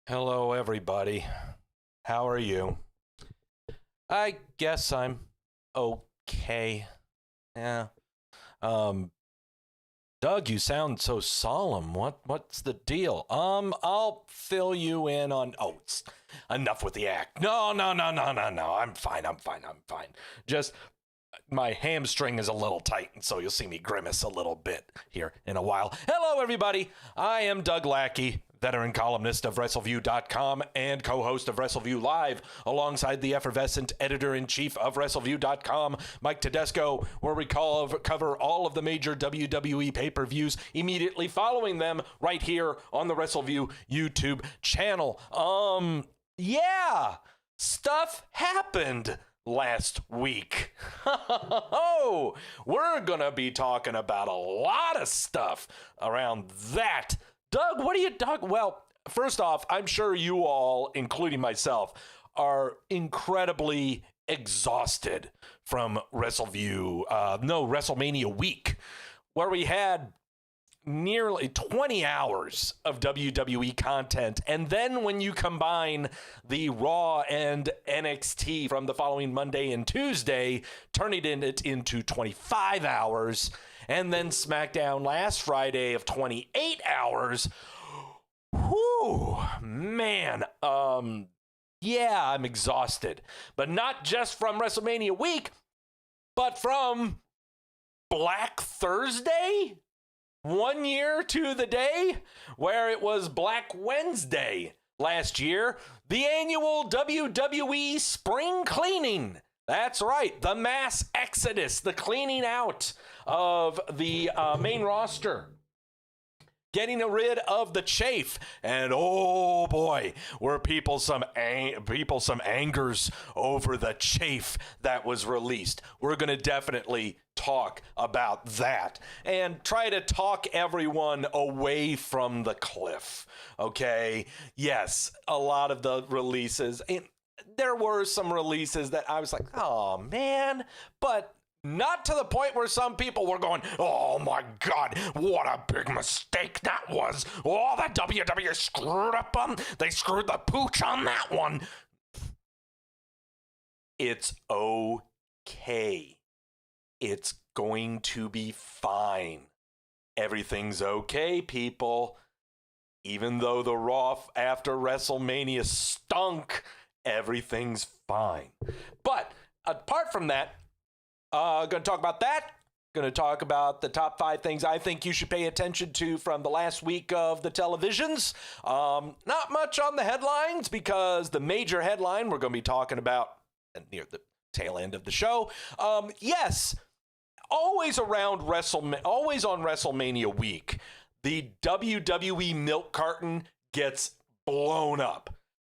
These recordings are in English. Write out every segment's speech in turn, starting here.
Hello, everybody. How are you? I guess I'm okay. Yeah. Doug, you sound so solemn. What's the deal? I'll fill you in on. Oh, it's enough with the act. No. I'm fine. Just my hamstring is a little tight, and so you'll see me grimace a little bit here in a while. Hello, everybody. I am Doug Lackey, veteran columnist of Wrestleview.com and co-host of Wrestleview Live, alongside the effervescent editor-in-chief of Wrestleview.com, Mike Tedesco, where we cover all of the major WWE pay-per-views immediately following them right here on the Wrestleview YouTube channel. Yeah, stuff happened last week. Oh, we're gonna be talking about a lot of stuff around that. Doug, what are you talking? Well, first off, I'm sure you all, including myself, are incredibly exhausted from Wrestlemania week, where we had nearly 20 hours of WWE content. And then when you combine the Raw and NXT from the following Monday and Tuesday, turning it into 25 hours, and then SmackDown last Friday of 28 hours. Whew, man. Yeah, I'm exhausted. But not just from WrestleMania week, but from Black Thursday? 1 year to the day, where it was Black Wednesday last year, the annual WWE spring cleaning. That's right, the mass exodus, the cleaning out of the main roster, getting rid of the chafe. And oh boy, were people some angers over the chafe that was released. We're going to definitely talk about that and try to talk everyone away from the cliff. Okay, yes, a lot of the releases, and there were some releases that I was like, oh man, but not to the point where some people were going, oh my God, what a big mistake that was. Oh, the WWE screwed up on, they screwed the pooch on that one. It's okay. It's going to be fine. Everything's okay, people. Even though the Raw after WrestleMania stunk, everything's fine. But apart from that, going to talk about that. Going to talk about the top 5 things I think you should pay attention to from the last week of the televisions. Not much on the headlines, because the major headline we're going to be talking about near the tail end of the show. Yes, always on WrestleMania week, the WWE milk carton gets blown up,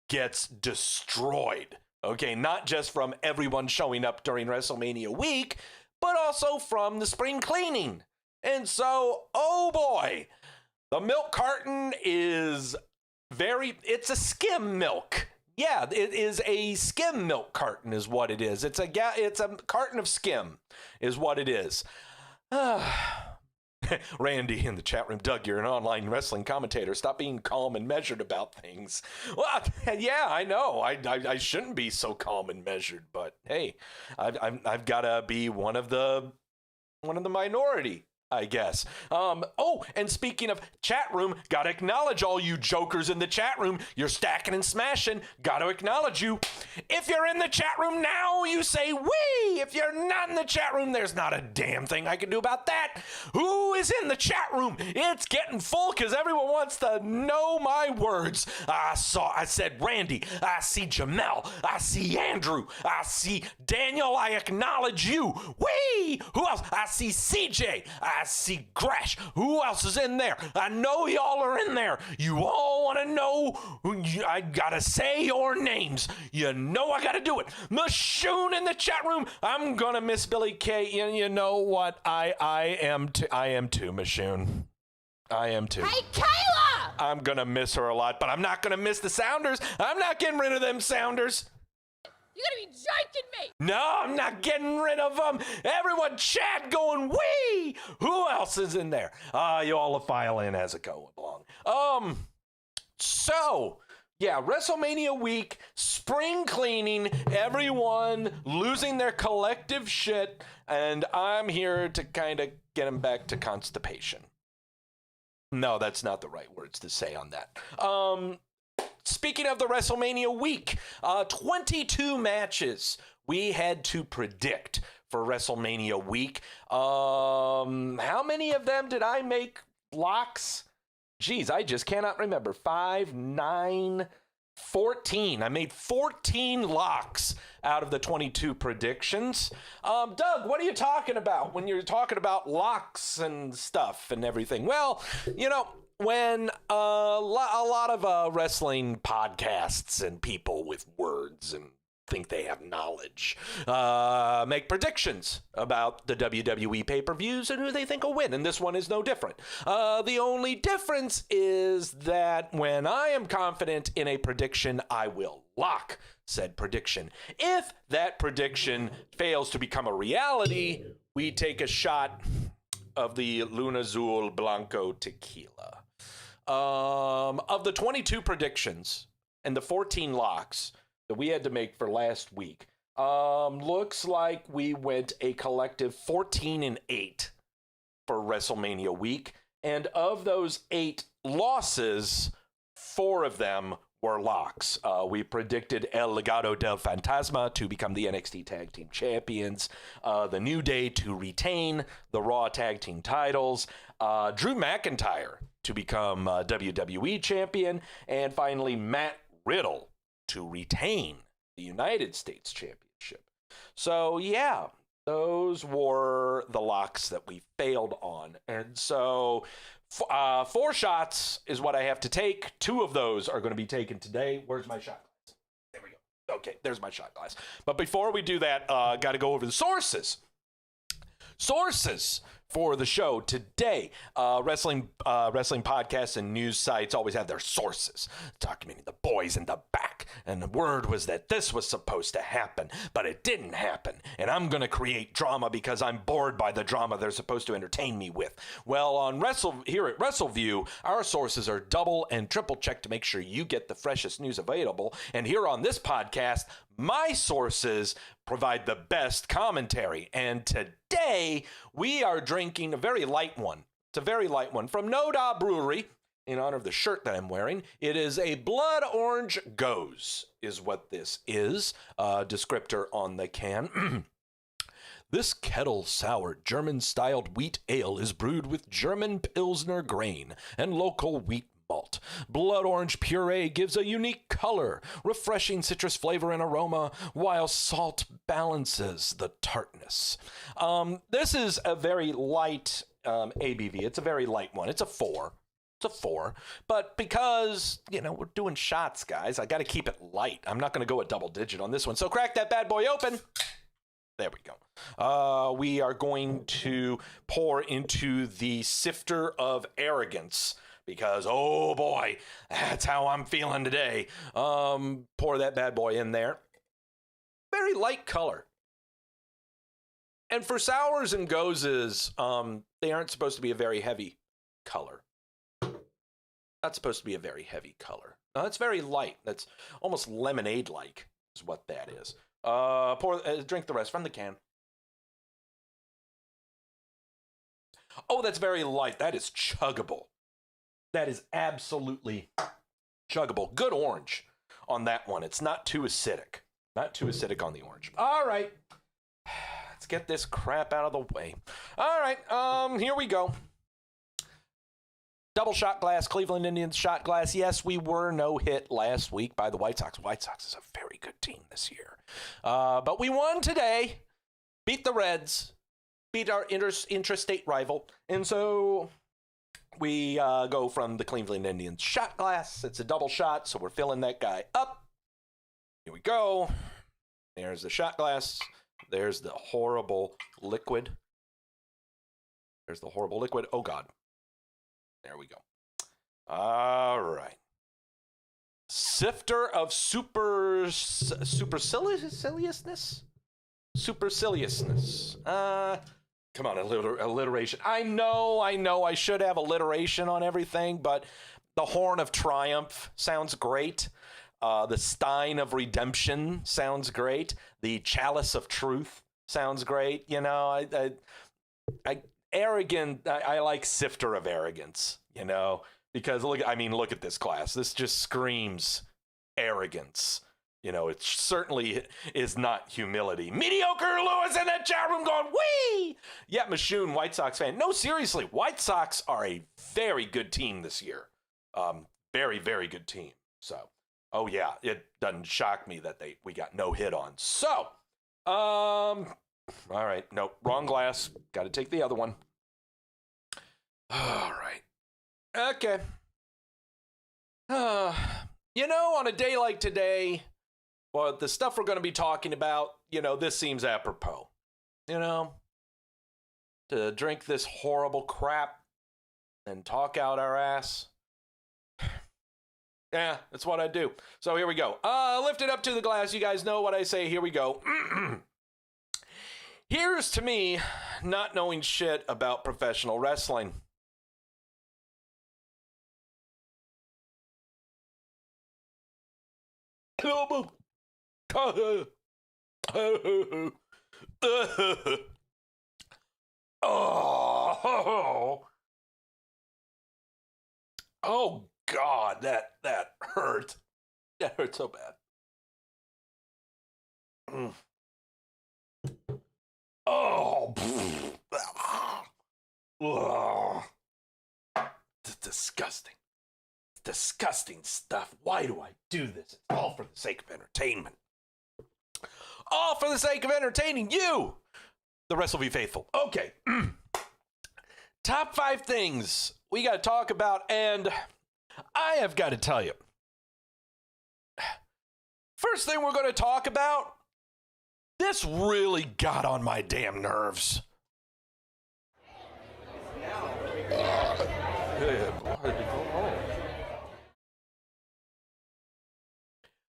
gets destroyed. Okay, not just from everyone showing up during WrestleMania week, but also from the spring cleaning. And so, oh boy, the milk carton is it's a skim milk. Yeah, it is a skim milk carton is what it is. It's a carton of skim is what it is. Randy in the chat room, Doug, you're an online wrestling commentator. Stop being calm and measured about things. Well, yeah, I know. I shouldn't be so calm and measured, but hey, I've got to be one of the minority, I guess. Oh, and speaking of chat room, gotta acknowledge all you jokers in the chat room. You're stacking and smashing. Gotta acknowledge you. If you're in the chat room now, you say wee. If you're not in the chat room, there's not a damn thing I can do about that. Who is in the chat room? It's getting full because everyone wants to know my words. I said Randy. I see Jamel. I see Andrew. I see Daniel. I acknowledge you. Wee. Who else? I see CJ. I see Gresh. Who else is in there? I know y'all are in there. You all want to know. I gotta say your names. You know I gotta do it. Mashoon in the chat room. I'm gonna miss Billy Kay. You know what? I am too, Mashoon. I am too. Hey, Kayla! I'm gonna miss her a lot, but I'm not gonna miss the Sounders. I'm not getting rid of them Sounders. You're gonna be joking me! No, I'm not getting rid of them. Everyone chat going, wee! Who else is in there? You all file in as it goes along. So, Yeah, WrestleMania week, spring cleaning, everyone losing their collective shit, and I'm here to kind of get them back to constipation. No, that's not the right words to say on that. Speaking of the WrestleMania week, 22 matches we had to predict for WrestleMania week. How many of them did I make locks? Geez, I just cannot remember. 5, 9, 14. I made 14 locks out of the 22 predictions. Doug, what are you talking about when you're talking about locks and stuff and everything? Well, you know, when a lot of wrestling podcasts and people with words and think they have knowledge make predictions about the WWE pay-per-views and who they think will win, and this one is no different. The only difference is that when I am confident in a prediction, I will lock said prediction. If that prediction fails to become a reality, we take a shot of the Luna Azul Blanco tequila. Of the 22 predictions and the 14 locks that we had to make for last week, looks like we went a collective 14-8 for WrestleMania week. And of those 8 losses, 4 of them were locks. We predicted El Legado del Fantasma to become the NXT Tag Team Champions, the New Day to retain the Raw Tag Team titles, Drew McIntyre to become WWE Champion, and finally Matt Riddle to retain the United States Championship. So yeah, those were the locks that we failed on. And so 4 shots is what I have to take. 2 of those are going to be taken today. Where's my shot glass? There we go. Okay, there's my shot glass. But before we do that, got to go over the sources. Sources for the show today. Wrestling podcasts and news sites always have their sources documenting the boys in the back. And the word was that this was supposed to happen, but it didn't happen. And I'm going to create drama because I'm bored by the drama they're supposed to entertain me with. Well, here at Wrestleview, our sources are double and triple checked to make sure you get the freshest news available. And here on this podcast, my sources provide the best commentary. And today, we are drinking a very light one. It's a very light one from No Da Brewery. In honor of the shirt that I'm wearing, it is a Blood Orange Goes, is what this is. Descriptor on the can. This kettle-soured German-styled wheat ale is brewed with German Pilsner grain and local wheat malt. Blood orange puree gives a unique color, refreshing citrus flavor and aroma, while salt balances the tartness. This is a very light ABV. It's a very light one. It's a 4. It's a 4, but because, you know, we're doing shots, guys, I got to keep it light. I'm not going to go a double digit on this one. So crack that bad boy open. There we go. We are going to pour into the sifter of arrogance because, oh boy, that's how I'm feeling today. Pour that bad boy in there. Very light color. And for sours and gozes, they aren't supposed to be a very heavy color. Not supposed to be a very heavy color. No, it's very light. That's almost lemonade-like is what that is. Drink the rest from the can. Oh, that's very light. That is chuggable. That is absolutely chuggable. Good orange on that one. It's not too acidic. Not too acidic on the orange. All right. Let's get this crap out of the way. All right. Here we go. Double shot glass, Cleveland Indians shot glass. Yes, we were no hit last week by the White Sox. White Sox is a very good team this year. But we won today, beat the Reds, beat our intrastate rival. And so we go from the Cleveland Indians shot glass. It's a double shot, so we're filling that guy up. Here we go. There's the shot glass. There's the horrible liquid. There's the horrible liquid. Oh, God. There we go. All right. Sifter of superciliousness? Superciliousness. Come on, alliteration. I know I should have alliteration on everything, but The Horn of Triumph sounds great. The Stein of Redemption sounds great. The Chalice of Truth sounds great. You know, arrogant. I like Sifter of Arrogance. You know, because look at this class. This just screams arrogance. You know, it certainly is not humility. Mediocre Lewis in the chat room going, wee! Yeah, Mashoon, White Sox fan. No, seriously, White Sox are a very good team this year. Very, very good team. So, oh yeah, it doesn't shock me that we got no hit on. So, all right, nope, wrong glass. Got to take the other one. All right. Okay. You know, on a day like today, well, the stuff we're going to be talking about, you know, this seems apropos. You know, to drink this horrible crap and talk out our ass. Yeah, that's what I do. So here we go. Lift it up to the glass. You guys know what I say. Here we go. Here's to me not knowing shit about professional wrestling. Oh, oh God, that hurt. That hurt so bad. Oh, it's disgusting. Disgusting stuff. Why do I do this? It's all for the sake of entertainment. All for the sake of entertaining you, the Wrestleview faithful. Okay. Top 5 things we got to talk about, and I have got to tell you. First thing we're going to talk about, this really got on my damn nerves.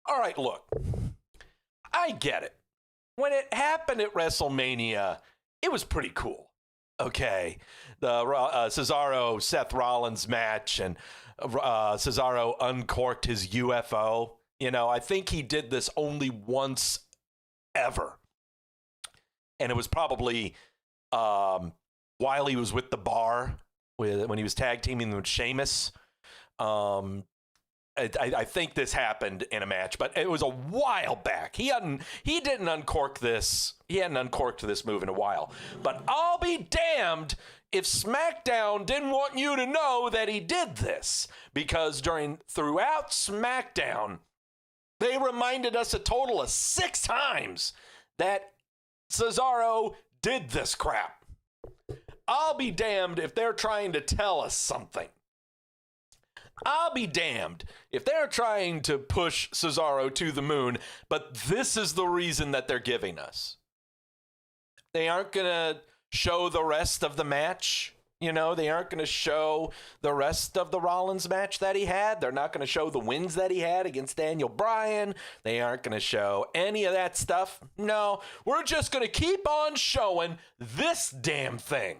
All right, look, I get it. When it happened at Wrestlemania, it was pretty cool. Okay, the Cesaro Seth Rollins match, and Cesaro uncorked his UFO. You know, I think he did this only once ever, and it was probably while he was with the Bar, when he was tag teaming with Sheamus. I think this happened in a match, but it was a while back. He didn't uncork this. He hadn't uncorked this move in a while. But I'll be damned if SmackDown didn't want you to know that he did this, because throughout SmackDown, they reminded us a total of 6 times that Cesaro did this crap. I'll be damned if they're trying to tell us something. I'll be damned if they're trying to push Cesaro to the moon, but this is the reason that they're giving us. They aren't going to show the rest of the match. You know, they aren't going to show the rest of the Rollins match that he had. They're not going to show the wins that he had against Daniel Bryan. They aren't going to show any of that stuff. No, we're just going to keep on showing this damn thing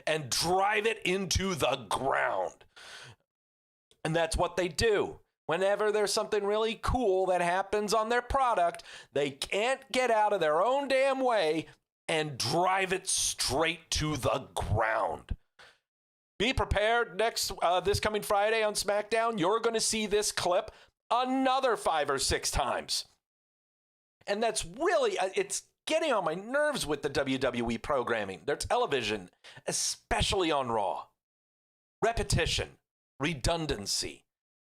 and drive it into the ground. And that's what they do. Whenever there's something really cool that happens on their product, they can't get out of their own damn way and drive it straight to the ground. Be prepared this coming Friday on SmackDown. You're going to see this clip another 5 or 6 times. And that's really, it's getting on my nerves with the WWE programming. Their television, especially on Raw. Repetition. Redundancy.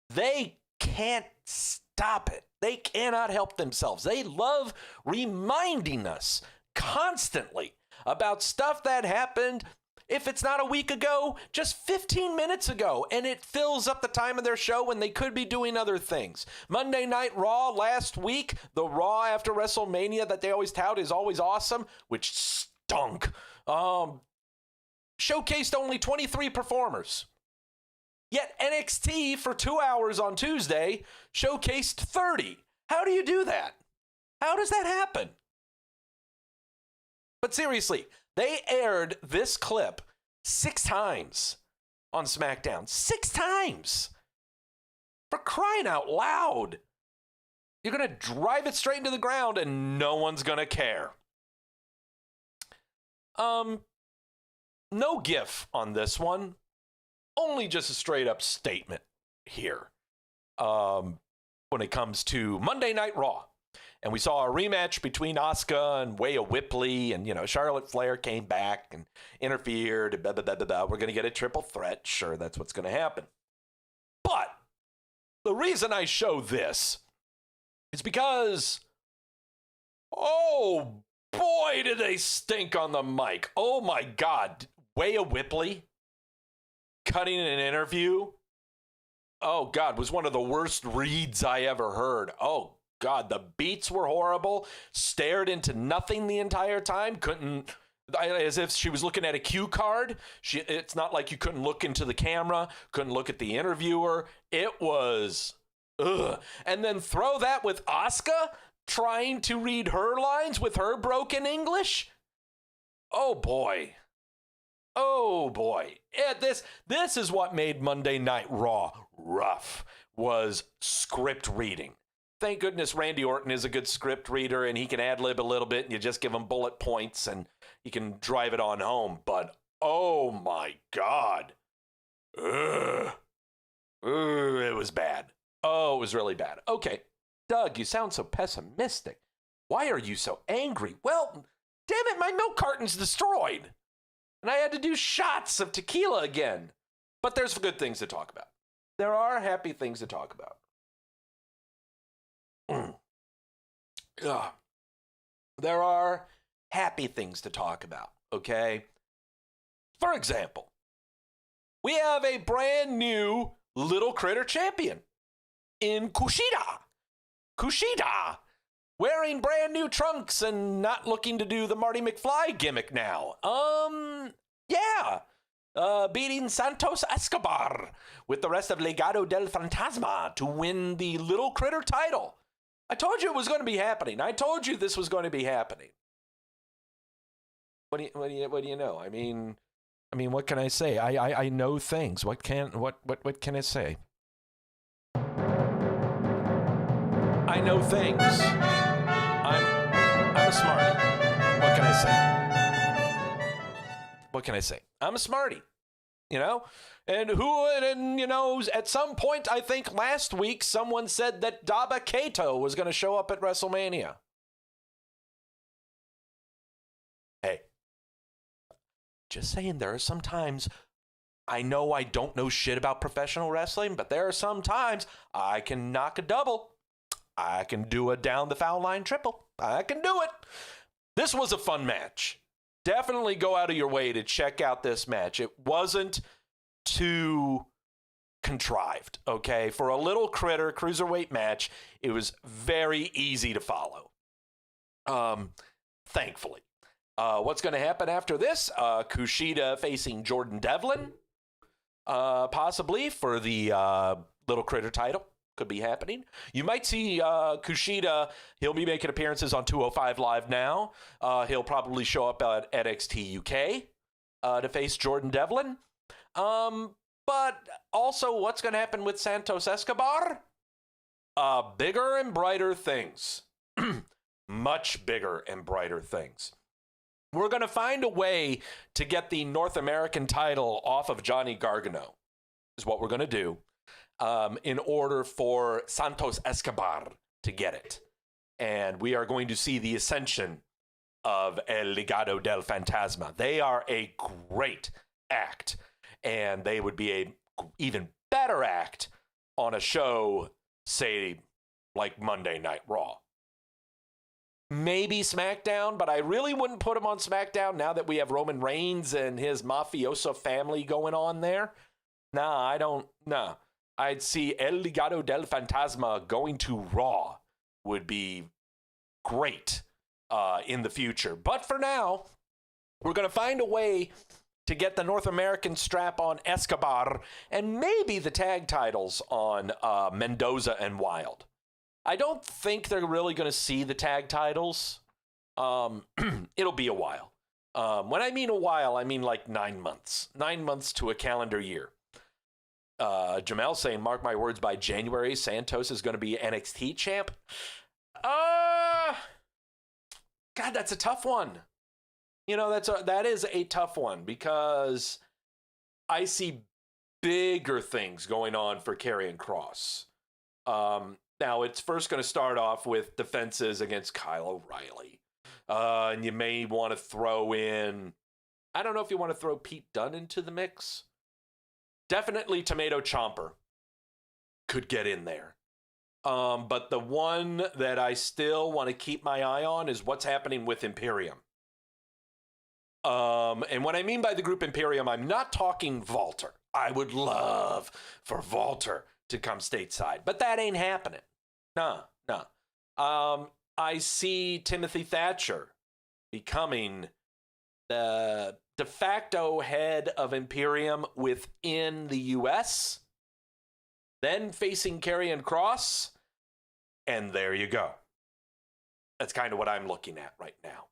They can't stop it. They cannot help themselves. They love reminding us constantly about stuff that happened, if it's not a week ago, just 15 minutes ago, and it fills up the time of their show when they could be doing other things. Monday Night Raw last week, the Raw after WrestleMania that they always tout is always awesome, which stunk, showcased only 23 performers. Yet NXT for 2 hours on Tuesday showcased 30. How do you do that? How does that happen? But seriously, they aired this clip 6 times on SmackDown. 6 times. For crying out loud. You're going to drive it straight into the ground and no one's going to care. No gif on this one. Only just a straight up statement here. When it comes to Monday Night Raw. And we saw a rematch between Asuka and Rhea Ripley, and, Charlotte Flair came back and interfered. Blah, blah, blah, blah, blah. We're going to get a triple threat. Sure, that's what's going to happen. But the reason I show this is because, oh boy, did they stink on the mic. Oh my God. Rhea Ripley cutting an interview. Oh God, was one of the worst reads I ever heard. Oh God, the beats were horrible. Stared into nothing the entire time. As if she was looking at a cue card. It's not like you couldn't look into the camera, couldn't look at the interviewer. It was, ugh. And then throw that with Asuka trying to read her lines with her broken English. Oh boy. Oh boy. This is what made Monday Night Raw rough, was script reading. Thank goodness Randy Orton is a good script reader and he can ad-lib a little bit and you just give him bullet points and he can drive it on home. But oh my God. Ugh. Ugh, it was bad. Oh, it was really bad. Okay, Doug, you sound so pessimistic. Why are you so angry? Well, damn it, my milk carton's destroyed. And I had to do shots of tequila again. But there's good things to talk about. There are happy things to talk about. There are happy things to talk about, okay? For example, we have a brand new Little Critter champion in Kishida. Kishida, wearing brand new trunks and not looking to do the Marty McFly gimmick now. Yeah. Beating Santos Escobar with the rest of Legado del Fantasma to win the Little Critter title. I told you it was going to be happening. I told you this was going to be happening. What do you know? I mean, what can I say? I know things. What can I say? I know things. I'm a smarty. What can I say? What can I say? I'm a smarty. And at some point, I think last week, someone said that Daba Kato was going to show up at WrestleMania. Hey, just saying, there are some times, I know I don't know shit about professional wrestling, but there are some times I can knock a double. I can do a down the foul line triple. I can do it. This was a fun match. Definitely go out of your way to check out this match. It wasn't too contrived, okay? For a Little Critter cruiserweight match, it was very easy to follow. Thankfully. What's going to happen after this? Kushida facing Jordan Devlin, possibly for the Little Critter title. Could be happening. You might see Kushida. He'll be making appearances on 205 Live now. He'll probably show up at NXT UK to face Jordan Devlin. But also, what's going to happen with Santos Escobar? Bigger and brighter things. Much bigger and brighter things. We're going to find a way to get the North American title off of Johnny Gargano, is what we're going to do. In order for Santos Escobar to get it. And we are going to see the ascension of El Legado del Fantasma. They are a great act, and they would be a even better act on a show, say, like Monday Night Raw. Maybe SmackDown, but I really wouldn't put them on SmackDown now that we have Roman Reigns and his mafioso family going on there. No. I'd see El Legado del Fantasma going to Raw would be great in the future. But for now, we're going to find a way to get the North American strap on Escobar and maybe the tag titles on Mendoza and Wilde. I don't think they're really going to see the tag titles. It'll be a while. When I mean a while, I mean like 9 months. 9 months to a calendar year. Jamel saying, mark my words, by January, Santos is going to be NXT champ. God, that's a tough one. You know, that is a tough one because I see bigger things going on for Karrion Kross. Now, it's first going to start off with defenses against Kyle O'Reilly. And you may want to throw in, I don't know if you want to throw Pete Dunne into the mix. Definitely Tomato Ciampa could get in there. But the one that I still want to keep my eye on is what's happening with Imperium. And what I mean by the group Imperium, I'm not talking Walter. I would love for Walter to come stateside, but that ain't happening. No. I see Timothy Thatcher becoming the de facto head of Imperium within the U.S., then facing Karrion Kross, and there you go. That's kind of what I'm looking at right now.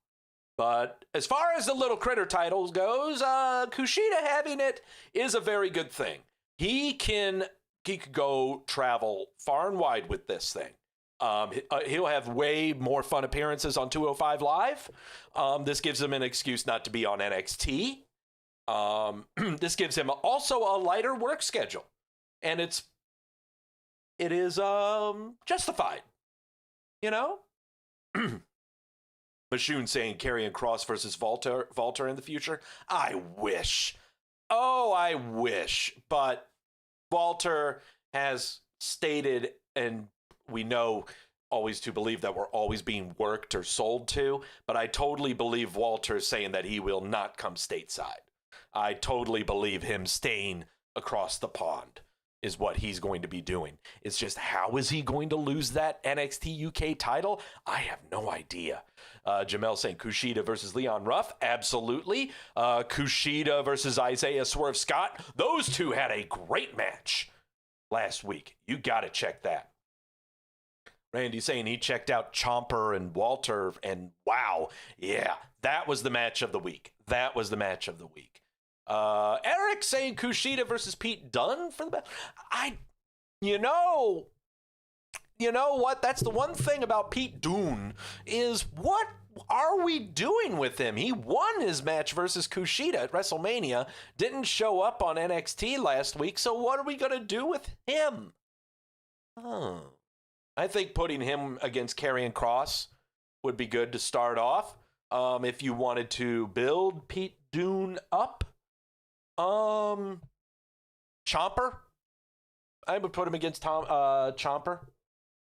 But as far as the Little Critter titles goes, Kushida having it is a very good thing. He could go travel far and wide with this thing. He'll have way more fun appearances on 205 Live. This gives him an excuse not to be on NXT. This gives him also a lighter work schedule. And it is justified. You know? Mashoon saying Karrion Kross versus Walter in the future. I wish. Oh, I wish. But Walter has stated, and we know always to believe that we're always being worked or sold to, but I totally believe Walter saying that he will not come stateside. I totally believe him staying across the pond is what he's going to be doing. It's just, how is he going to lose that NXT UK title? I have no idea. Jamel saying Kushida versus Leon Ruff. Absolutely. Kushida versus Isaiah Swerve Scott. Those two had a great match last week. You got to check that. Randy saying he checked out Ciampa and Walter, and wow, yeah, that was the match of the week. That was the match of the week. Eric saying Kushida versus Pete Dunne for the match. You know what? That's the one thing about Pete Dunne is, what are we doing with him? He won his match versus Kushida at WrestleMania, didn't show up on NXT last week, so what are we going to do with him? I think putting him against Karrion Kross would be good to start off. If you wanted to build Pete Dunne up, Ciampa, I would put him against Ciampa.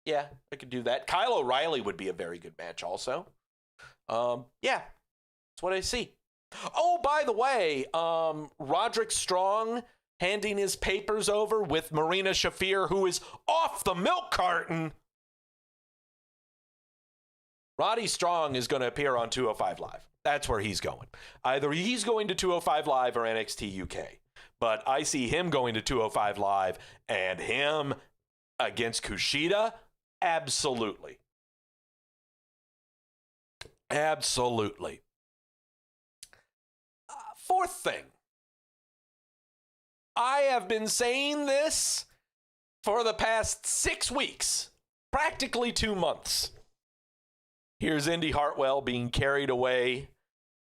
Yeah, I could do that. Kyle O'Reilly would be a very good match also. Yeah, that's what I see. Oh, by the way, Roderick Strong handing his papers over with Marina Shafir, who is off the milk carton. Roddy Strong is going to appear on 205 Live. That's where he's going. Either he's going to 205 Live or NXT UK. But I see him going to 205 Live and him against Kushida. Absolutely. Absolutely. Fourth thing. I have been saying this for the past 6 weeks, practically 2 months. Here's Indy Hartwell being carried away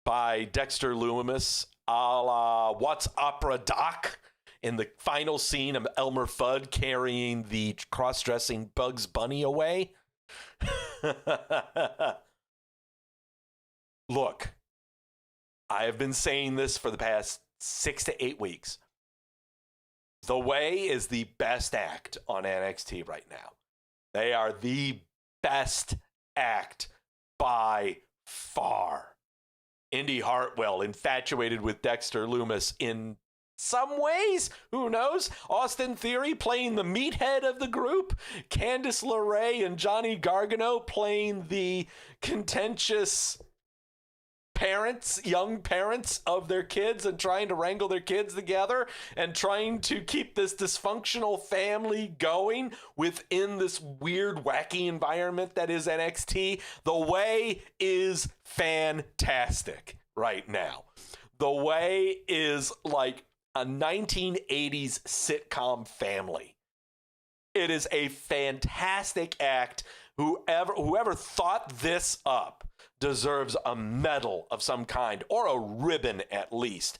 by Dexter Lumis, a la What's Opera Doc, in the final scene of Elmer Fudd carrying the cross-dressing Bugs Bunny away. Look, I have been saying this for the past 6 to 8 weeks. The Way is the best act on NXT right now. They are the best act by far. Indy Hartwell infatuated with Dexter Lumis in some ways. Who knows? Austin Theory playing the meathead of the group. Candice LeRae and Johnny Gargano playing the contentious young parents of their kids and trying to wrangle their kids together and trying to keep this dysfunctional family going within this weird, wacky environment that is NXT. The Way is fantastic right now. The Way is like a 1980s sitcom family. It is a fantastic act. Whoever thought this up deserves a medal of some kind, or a ribbon at least.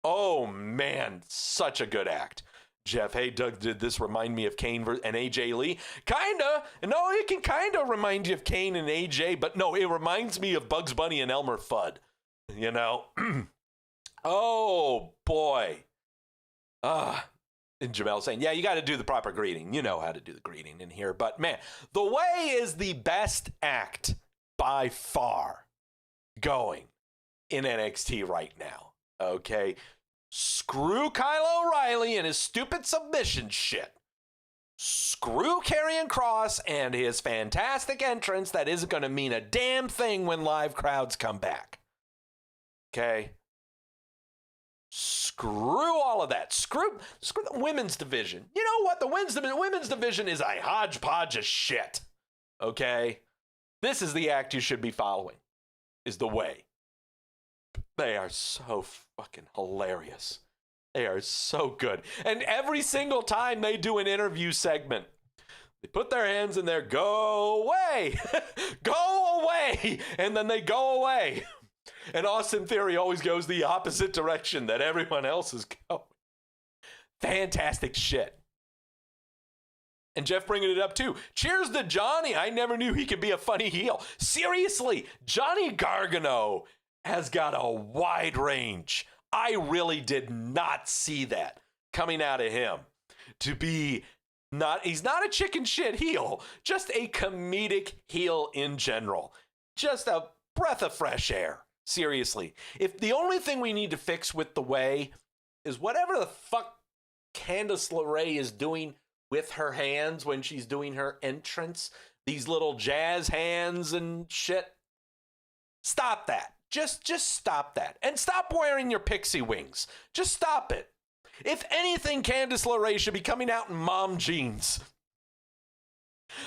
Oh man, such a good act. Jeff, hey Doug, did this remind me of Kane and AJ Lee? Kinda. No, it can kinda remind you of Kane and AJ, but no, it reminds me of Bugs Bunny and Elmer Fudd. You know? Oh boy. And Jamel saying, yeah, you got to do the proper greeting. You know how to do the greeting in here. But man, the Way is the best act by far going in NXT right now. Okay? Screw Kyle O'Reilly and his stupid submission shit. Screw Karrion Kross and his fantastic entrance that isn't going to mean a damn thing when live crowds come back. Okay? Screw all of that. Screw the women's division. You know what? The women's division is a hodgepodge of shit. Okay? This is the act you should be following, is The Way. They are so fucking hilarious. They are so good. And every single time they do an interview segment, they put their hands in there, go away, go away, and then they go away. And Austin Theory always goes the opposite direction that everyone else is going. Fantastic shit. And Jeff bringing it up too. Cheers to Johnny. I never knew he could be a funny heel. Seriously, Johnny Gargano has got a wide range. I really did not see that coming out of him. He's not a chicken shit heel, just a comedic heel in general. Just a breath of fresh air. Seriously. If the only thing we need to fix with The Way is whatever the fuck Candice LeRae is doing with her hands when she's doing her entrance, these little jazz hands and shit. Stop that. Just stop that. And stop wearing your pixie wings. Just stop it. If anything, Candice LeRae should be coming out in mom jeans.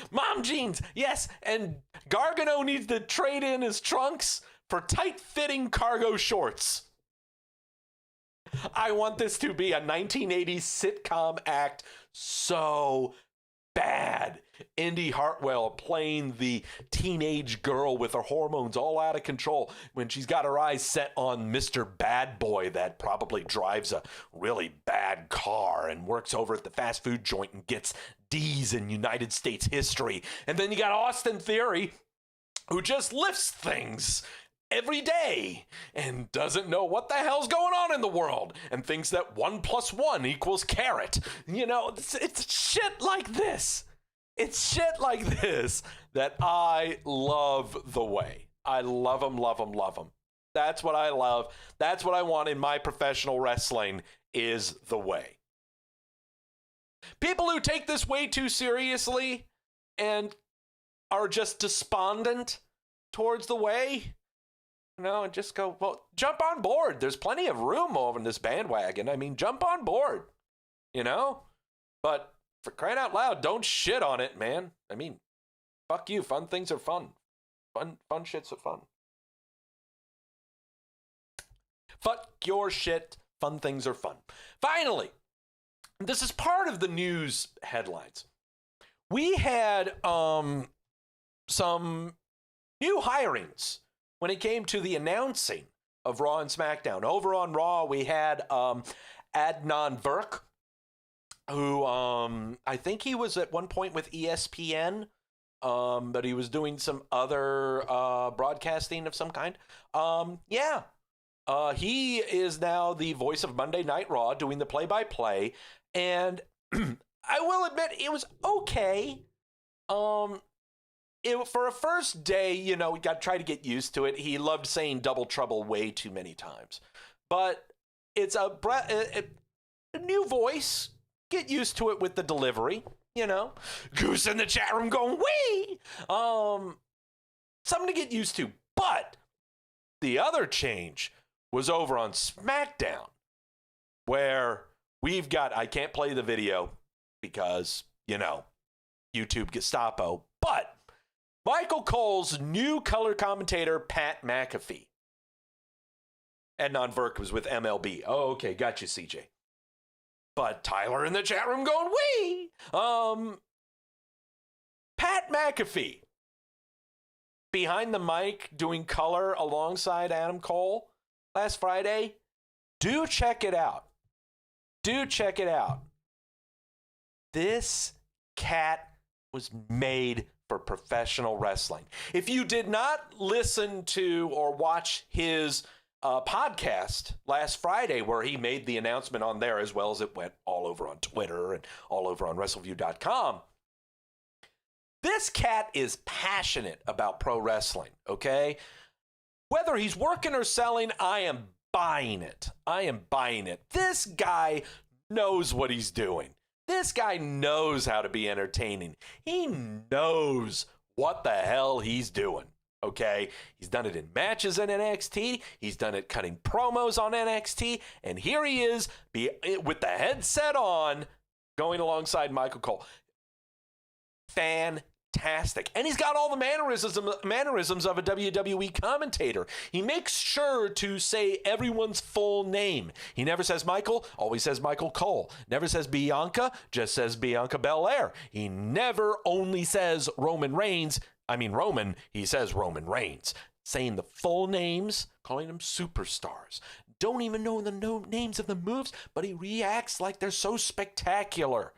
Mom jeans, yes. And Gargano needs to trade in his trunks for tight-fitting cargo shorts. I want this to be a 1980s sitcom act so bad. Indy Hartwell playing the teenage girl with her hormones all out of control when she's got her eyes set on Mr. Bad Boy that probably drives a really bad car and works over at the fast food joint and gets D's in United States history. And then you got Austin Theory, who just lifts things every day and doesn't know what the hell's going on in the world and thinks that 1 + 1 = carrot. You know, it's shit like this. It's shit like this that I love The Way. I love them, love them, love them. That's what I love. That's what I want in my professional wrestling is The Way. People who take this way too seriously and are just despondent towards The Way, you know, and just go, well, jump on board. There's plenty of room over in this bandwagon. I mean, jump on board, you know? But for crying out loud, don't shit on it, man. I mean, fuck you. Fun things are fun. Fun shits are fun. Fuck your shit. Fun things are fun. Finally, this is part of the news headlines. We had some new hirings when it came to the announcing of Raw and SmackDown. Over on Raw, we had Adnan Virk, who I think he was at one point with ESPN, but he was doing some other broadcasting of some kind. He is now the voice of Monday Night Raw, doing the play-by-play, and I will admit it was okay. For a first day, you know, we got to try to get used to it. He loved saying double trouble way too many times. But it's a new voice. Get used to it with the delivery, you know. Goose in the chat room going, wee! Something to get used to. But the other change was over on SmackDown, where we've got, I can't play the video because, you know, YouTube Gestapo, but Michael Cole's new color commentator, Pat McAfee. Adnan Virk was with MLB. Oh, okay. Got you, CJ. But Tyler in the chat room going, wee! Pat McAfee, behind the mic, doing color alongside Adam Cole last Friday. Do check it out. Do check it out. This cat was made for professional wrestling. If you did not listen to or watch his podcast last Friday, where he made the announcement on there, as well as it went all over on Twitter and all over on Wrestleview.com, this cat is passionate about pro wrestling, okay? Whether he's working or selling, I am buying it. I am buying it. This guy knows what he's doing. This guy knows how to be entertaining. He knows what the hell he's doing, okay? He's done it in matches in NXT. He's done it cutting promos on NXT. And here he is with the headset on, going alongside Michael Cole. Fantastic. And he's got all the mannerisms of a WWE commentator. He makes sure to say everyone's full name. He never says Michael, always says Michael Cole. Never says Bianca, just says Bianca Belair. He never only says Roman Reigns. Roman, he says Roman Reigns. Saying the full names, calling them superstars. Don't even know the names of the moves, but he reacts like they're so spectacular.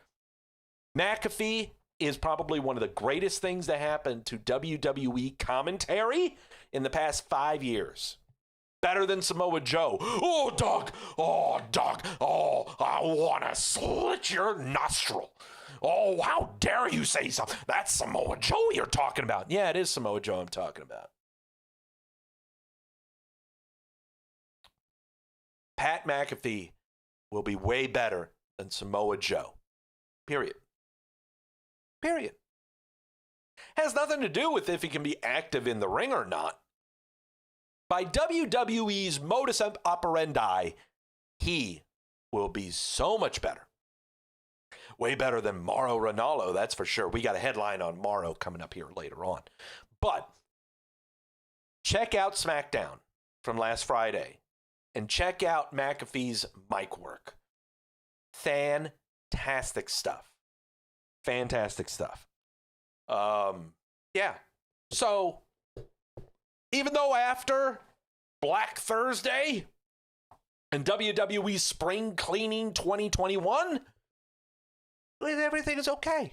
McAfee is probably one of the greatest things that happened to WWE commentary in the past 5 years. Better than Samoa Joe. Oh, dog. Oh, dog. Oh, I want to slit your nostril. Oh, how dare you say something? That's Samoa Joe you're talking about. Yeah, it is Samoa Joe I'm talking about. Pat McAfee will be way better than Samoa Joe. Period. Period. Has nothing to do with if he can be active in the ring or not. By WWE's modus operandi, he will be so much better. Way better than Mauro Ranallo, that's for sure. We got a headline on Mauro coming up here later on. But check out SmackDown from last Friday and check out McAfee's mic work. Fantastic stuff. Fantastic stuff. Yeah. So, even though after Black Thursday and WWE Spring Cleaning 2021, everything is okay.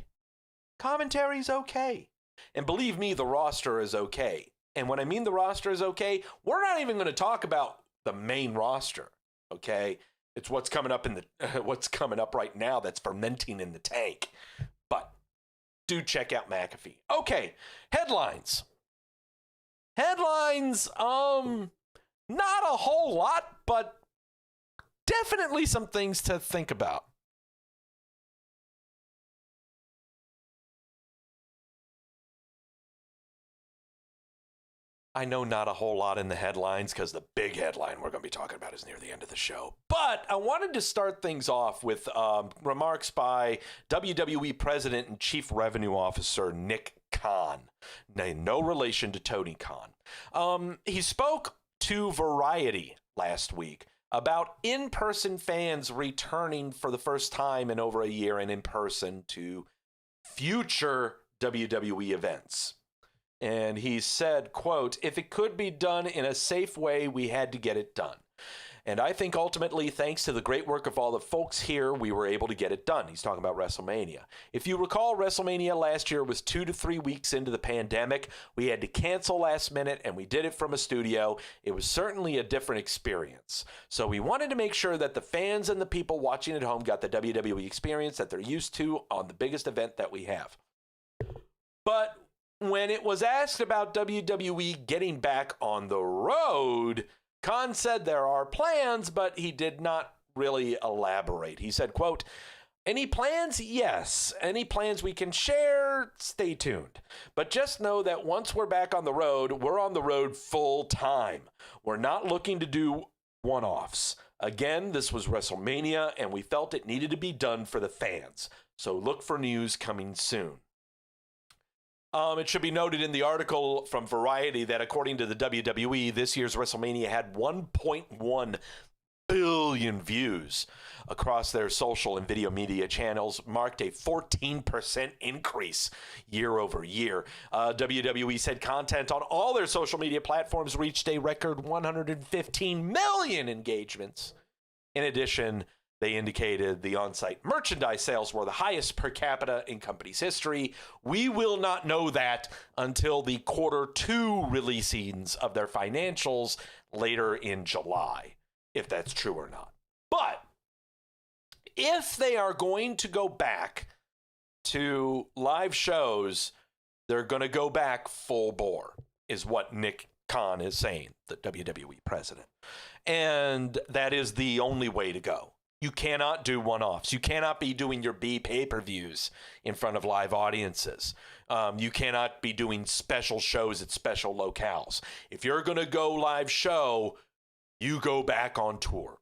Commentary is okay. And believe me, the roster is okay. And when I mean the roster is okay, we're not even going to talk about the main roster, okay? It's what's coming up what's coming up right now that's fermenting in the tank. But do check out McAfee. Okay, headlines. Headlines, not a whole lot, but definitely some things to think about. I know not a whole lot in the headlines because the big headline we're going to be talking about is near the end of the show. But I wanted to start things off with remarks by WWE President and Chief Revenue Officer Nick Khan. No relation to Tony Khan. He spoke to Variety last week about in-person fans returning for the first time in over a year and in person to future WWE events. And he said, quote, "If it could be done in a safe way, we had to get it done. And I think ultimately, thanks to the great work of all the folks here, we were able to get it done." He's talking about WrestleMania. If you recall, WrestleMania last year was 2 to 3 weeks into the pandemic. We had to cancel last minute, and we did it from a studio. It was certainly a different experience. So we wanted to make sure that the fans and the people watching at home got the WWE experience that they're used to on the biggest event that we have. But when it was asked about WWE getting back on the road, Khan said there are plans, but he did not really elaborate. He said, quote, "Any plans? Yes. Any plans we can share? Stay tuned. But just know that once we're back on the road, we're on the road full time. We're not looking to do one-offs. Again, this was WrestleMania, and we felt it needed to be done for the fans. So look for news coming soon." It should be noted in the article from Variety that according to the WWE, this year's WrestleMania had $1.1 billion views across their social and video media channels, marked a 14% increase year over year. WWE said content on all their social media platforms reached a record 115 million engagements. In addition, they indicated the on-site merchandise sales were the highest per capita in company's history. We will not know that until the Q2 releasings of their financials later in July, if that's true or not. But if they are going to go back to live shows, they're going to go back full bore, is what Nick Khan is saying, the WWE president. And that is the only way to go. You cannot do one-offs. You cannot be doing your B pay-per-views in front of live audiences. You cannot be doing special shows at special locales. If you're going to go live show, you go back on tour.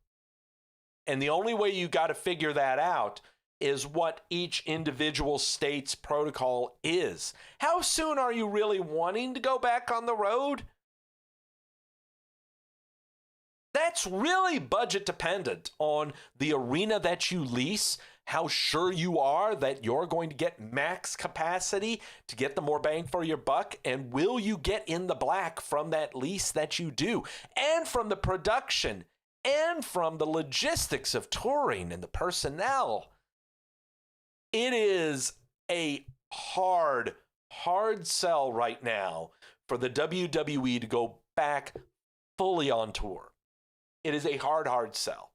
And the only way you got to figure that out is what each individual state's protocol is. How soon are you really wanting to go back on the road? That's really budget dependent on the arena that you lease, how sure you are that you're going to get max capacity to get the more bang for your buck, and will you get in the black from that lease that you do, and from the production, and from the logistics of touring and the personnel. It is a hard sell right now for the WWE to go back fully on tour. It is a hard sell.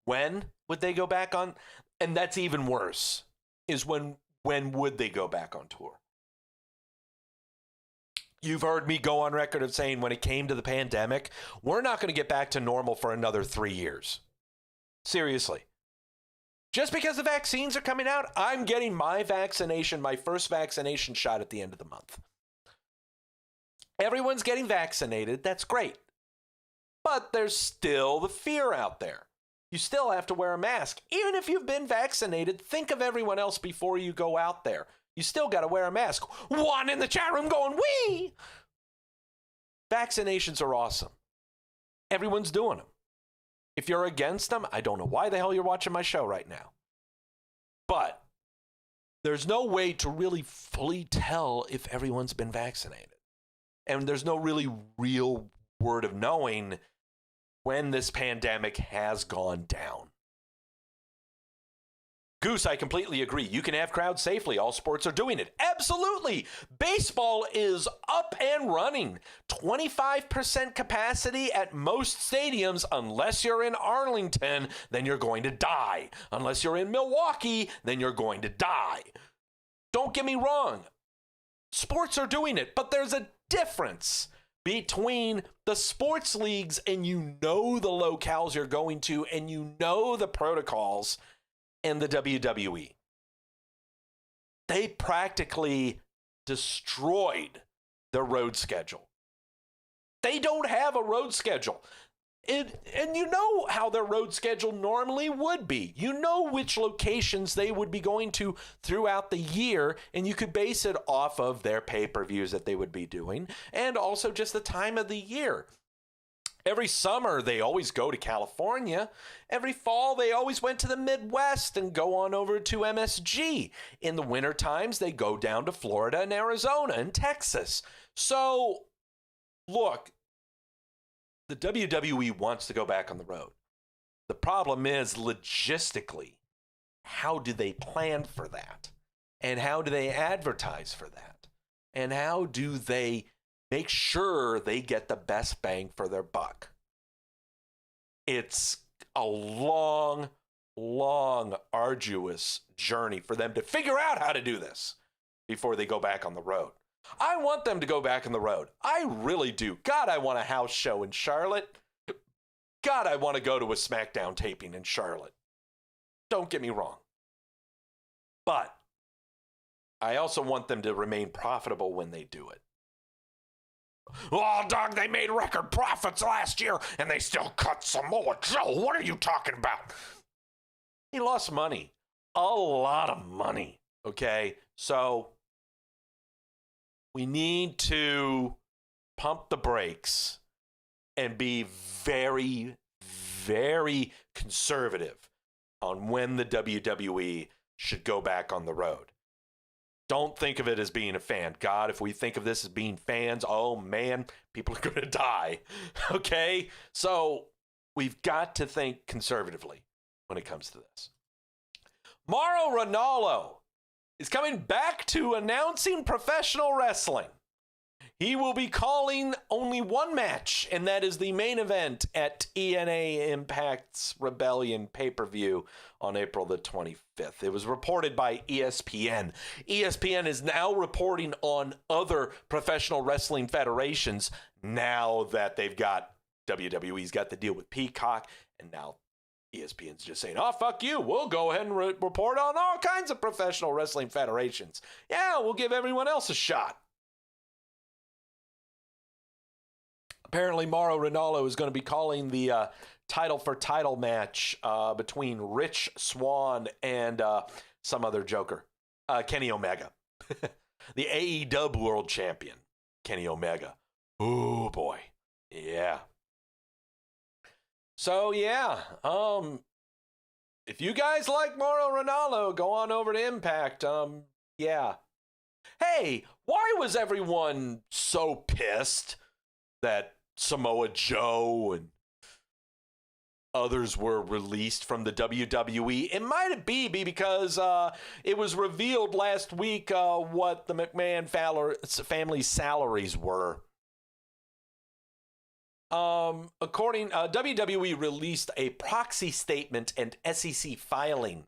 When would they go back on? And that's even worse, is when would they go back on tour? You've heard me go on record of saying when it came to the pandemic, we're not going to get back to normal for another 3 years. Seriously. Just because the vaccines are coming out, I'm getting my first vaccination shot at the end of the month. Everyone's getting vaccinated. That's great. But there's still the fear out there. You still have to wear a mask. Even if you've been vaccinated, think of everyone else before you go out there. You still got to wear a mask. One in the chat room going, wee! Vaccinations are awesome. Everyone's doing them. If you're against them, I don't know why the hell you're watching my show right now. But there's no way to really fully tell if everyone's been vaccinated. And there's no really real word of knowing when this pandemic has gone down. Goose, I completely agree. You can have crowds safely. All sports are doing it. Absolutely. Baseball is up and running. 25% capacity at most stadiums. Unless you're in Arlington, then you're going to die. Unless you're in Milwaukee, then you're going to die. Don't get me wrong. Sports are doing it, but there's a difference between the sports leagues, and you know the locales you're going to, and you know the protocols, and the WWE. They practically destroyed their road schedule. They don't have a road schedule. And you know how their road schedule normally would be. You know which locations they would be going to throughout the year, and you could base it off of their pay-per-views that they would be doing, and also just the time of the year. Every summer, they always go to California. Every fall, they always went to the Midwest and go on over to MSG. In the winter times, they go down to Florida and Arizona and Texas. So, look, the WWE wants to go back on the road. The problem is, logistically, how do they plan for that? And how do they advertise for that? And how do they make sure they get the best bang for their buck? It's a long, arduous journey for them to figure out how to do this before they go back on the road. I want them to go back on the road. I really do. God, I want a house show in Charlotte. God, I want to go to a SmackDown taping in Charlotte. Don't get me wrong. But I also want them to remain profitable when they do it. Oh, dog, they made record profits last year, and they still cut Samoa Joe. What are you talking about? He lost money. A lot of money. Okay? So we need to pump the brakes and be very, very conservative on when the WWE should go back on the road. Don't think of it as being a fan. God, if we think of this as being fans, oh man, people are going to die. Okay? So we've got to think conservatively when it comes to this. Mauro Ranallo is coming back to announcing professional wrestling. He will be calling only one match, and that is the main event at TNA Impact's Rebellion pay-per-view on April the 25th. It was reported by ESPN. ESPN is now reporting on other professional wrestling federations now that they've got WWE's got the deal with Peacock, and now ESPN's just saying, oh, fuck you. We'll go ahead and report on all kinds of professional wrestling federations. Yeah, we'll give everyone else a shot. Apparently, Mauro Ranallo is going to be calling the title for title match between Rich Swann and some other joker, Kenny Omega. The AEW World Champion, Kenny Omega. Oh, boy. Yeah. So, yeah. If you guys like Mauro Ranallo, go on over to Impact. Yeah. Hey, why was everyone so pissed that Samoa Joe and others were released from the WWE? It might be because it was revealed last week what the McMahon family's salaries were. WWE released a proxy statement and SEC filing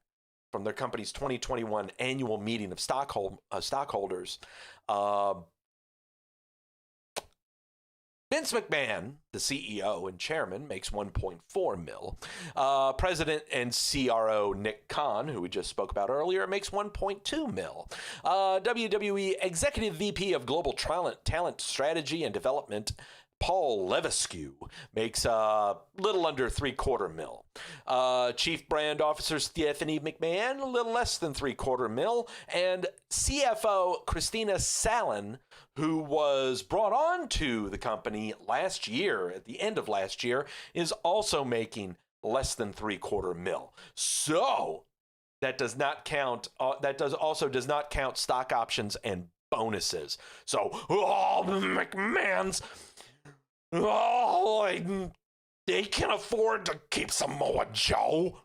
from their company's 2021 annual meeting of stockholders. Vince McMahon, the CEO and chairman, makes $1.4 million. President and CRO Nick Khan, who we just spoke about earlier, makes $1.2 million. WWE Executive VP of Global Talent Strategy and Development, Paul Levesque, makes a little under $750,000. Chief Brand Officer Stephanie McMahon, a little less than $750,000. And CFO Christina Salin, who was brought on to the company last year, at the end of last year, is also making less than $750,000. So that does not count. Also does not count stock options and bonuses. So McMahon's. They can afford to keep Samoa Joe.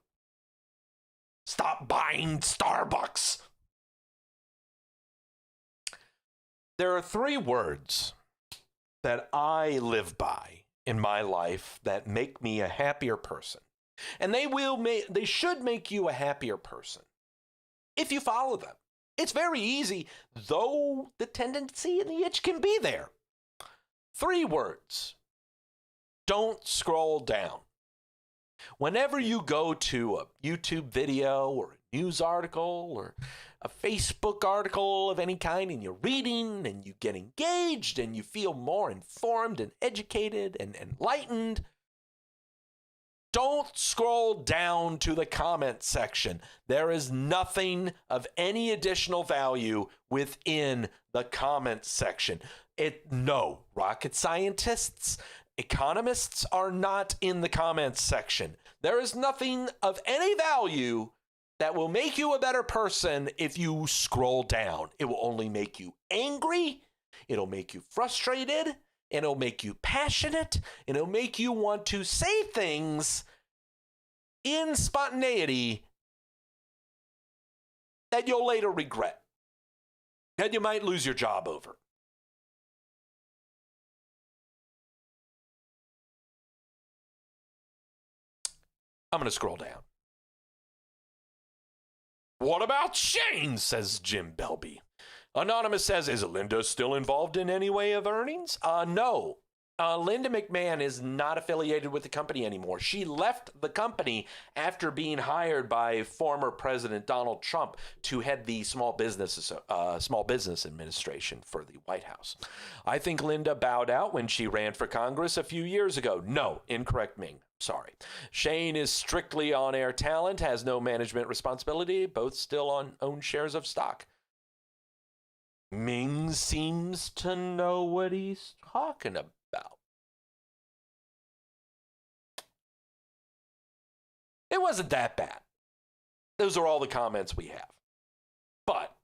Stop buying Starbucks. There are 3 words that I live by in my life that make me a happier person. And they should make you a happier person if you follow them. It's very easy, though the tendency and the itch can be there. 3 words. Don't scroll down. Whenever you go to a YouTube video or a news article or a Facebook article of any kind, and you're reading and you get engaged and you feel more informed and educated and enlightened, don't scroll down to the comment section. There is nothing of any additional value within the comment section. No, rocket scientists, economists are not in the comments section. There is nothing of any value that will make you a better person if you scroll down. It will only make you angry. It'll make you frustrated. It'll make you passionate. It'll make you want to say things in spontaneity that you'll later regret. And you might lose your job over. I'm going to scroll down. What about Shane, says Jim Belby. Anonymous says, is Linda still involved in any way of earnings? No. Linda McMahon is not affiliated with the company anymore. She left the company after being hired by former President Donald Trump to head the Small Business Administration for the White House. I think Linda bowed out when she ran for Congress a few years ago. No, incorrect Ming. Sorry. Shane is strictly on-air talent, has no management responsibility, both still own shares of stock. Ming seems to know what he's talking about. It wasn't that bad. Those are all the comments we have. But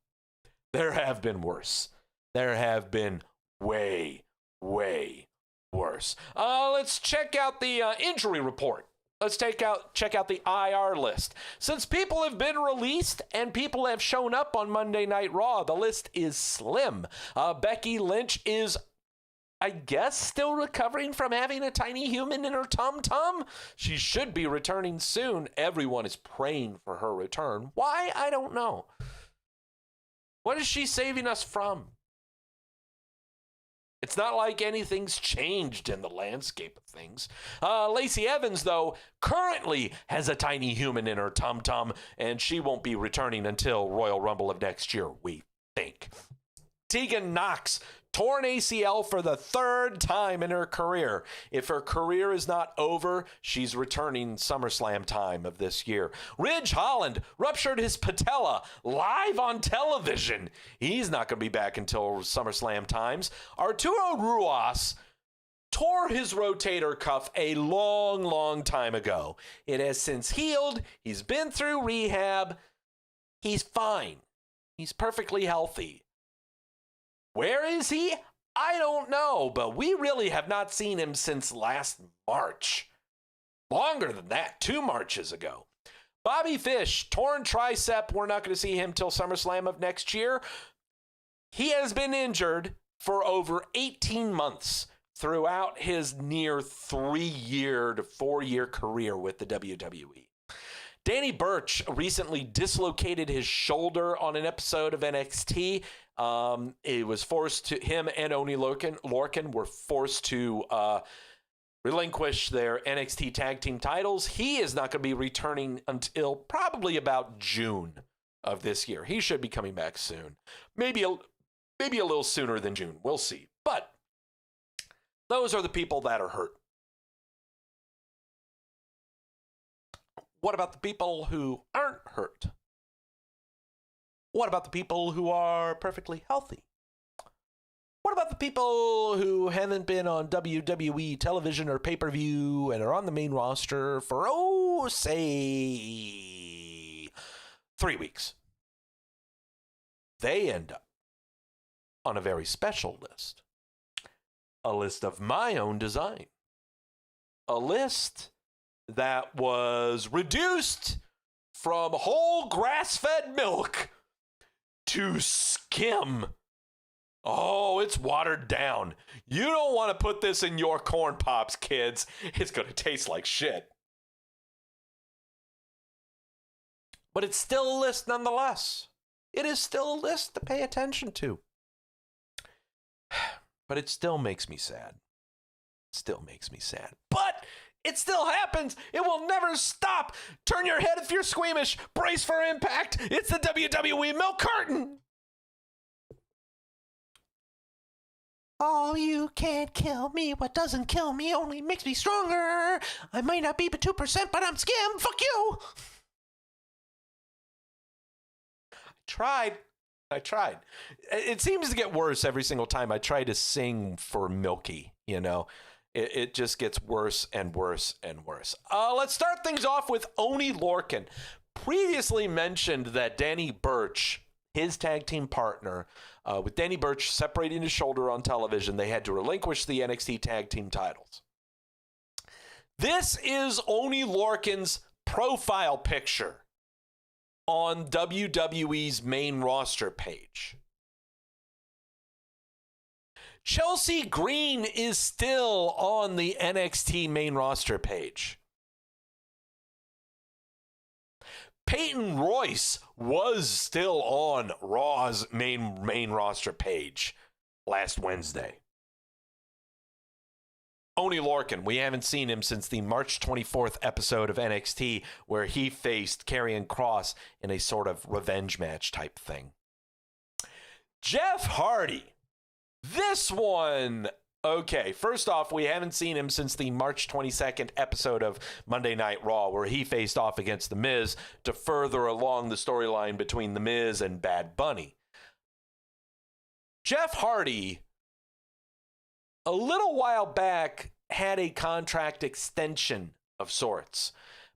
there have been worse. There have been way, way worse. Let's check out the injury report. Let's check out the IR list. Since people have been released and people have shown up on Monday Night Raw, the list is slim. Becky Lynch is, I guess, still recovering from having a tiny human in her tum-tum. She should be returning soon. Everyone is praying for her return. Why? I don't know. What is she saving us from? It's not like anything's changed in the landscape of things. Lacey Evans, though, currently has a tiny human in her tum-tum, and she won't be returning until Royal Rumble of next year, we think. Tegan Nox, torn ACL for the third time in her career. If her career is not over, she's returning SummerSlam time of this year. Ridge Holland ruptured his patella live on television. He's not going to be back until SummerSlam times. Arturo Ruas tore his rotator cuff a long, long time ago. It has since healed. He's been through rehab. He's fine. He's perfectly healthy. Where is he? I don't know, but we really have not seen him since last March. Longer than that, 2 Marches ago. Bobby Fish, torn tricep. We're not going to see him till SummerSlam of next year. He has been injured for over 18 months throughout his near 3-year to 4-year career with the WWE. Danny Burch recently dislocated his shoulder on an episode of NXT. It was forced to, him and Oney Lorcan were forced to relinquish their NXT tag team titles. He is not going to be returning until probably about June of this year. He should be coming back soon. Maybe a little sooner than June. We'll see. But those are the people that are hurt. What about the people who aren't hurt? What about the people who are perfectly healthy? What about the people who haven't been on WWE television or pay-per-view and are on the main roster for, say, 3 weeks? They end up on a very special list. A list of my own design. A list that was reduced from whole grass-fed milk to skim. Oh, it's watered down. You don't want to put this in your corn pops, kids. It's going to taste like shit. But it's still a list nonetheless. It is still a list to pay attention to. But it still makes me sad. It still makes me sad. But it still happens. It will never stop. Turn your head if you're squeamish. Brace for impact. It's the WWE milk carton. Oh, you can't kill me. What doesn't kill me only makes me stronger. I might not be but 2%, but I'm skim. Fuck you. I tried. It seems to get worse every single time I try to sing for Milky, you know. It just gets worse and worse and worse. Let's start things off with Oney Lorcan. Previously mentioned that Danny Burch, his tag team partner, with Danny Burch separating his shoulder on television, they had to relinquish the NXT tag team titles. This is Oney Lorcan's profile picture on WWE's main roster page. Chelsea Green is still on the NXT main roster page. Peyton Royce was still on Raw's main roster page last Wednesday. Oney Lorcan, we haven't seen him since the March 24th episode of NXT where he faced Karrion Kross in a sort of revenge match type thing. Jeff Hardy. This one, okay, first off, we haven't seen him since the March 22nd episode of Monday Night Raw where he faced off against The Miz to further along the storyline between The Miz and Bad Bunny. Jeff Hardy, a little while back, had a contract extension of sorts,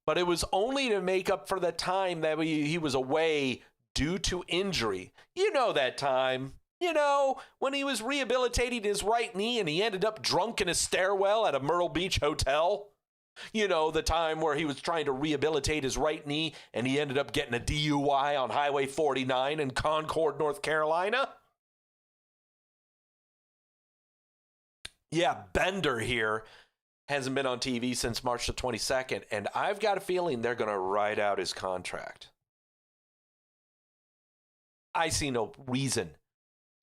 but it was only to make up for the time that he was away due to injury. You know that time. You know, when he was rehabilitating his right knee and he ended up drunk in a stairwell at a Myrtle Beach hotel. You know, the time where he was trying to rehabilitate his right knee and he ended up getting a DUI on Highway 49 in Concord, North Carolina. Yeah, Bender here hasn't been on TV since March the 22nd, and I've got a feeling they're going to ride out his contract. I see no reason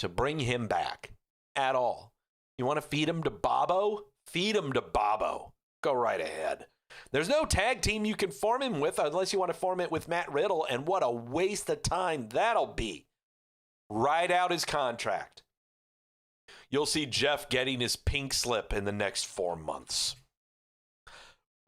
to bring him back at all. You want to feed him to Bobo? Feed him to Bobo. Go right ahead. There's no tag team you can form him with unless you want to form it with Matt Riddle, and what a waste of time that'll be. Ride out his contract. You'll see Jeff getting his pink slip in the next 4 months.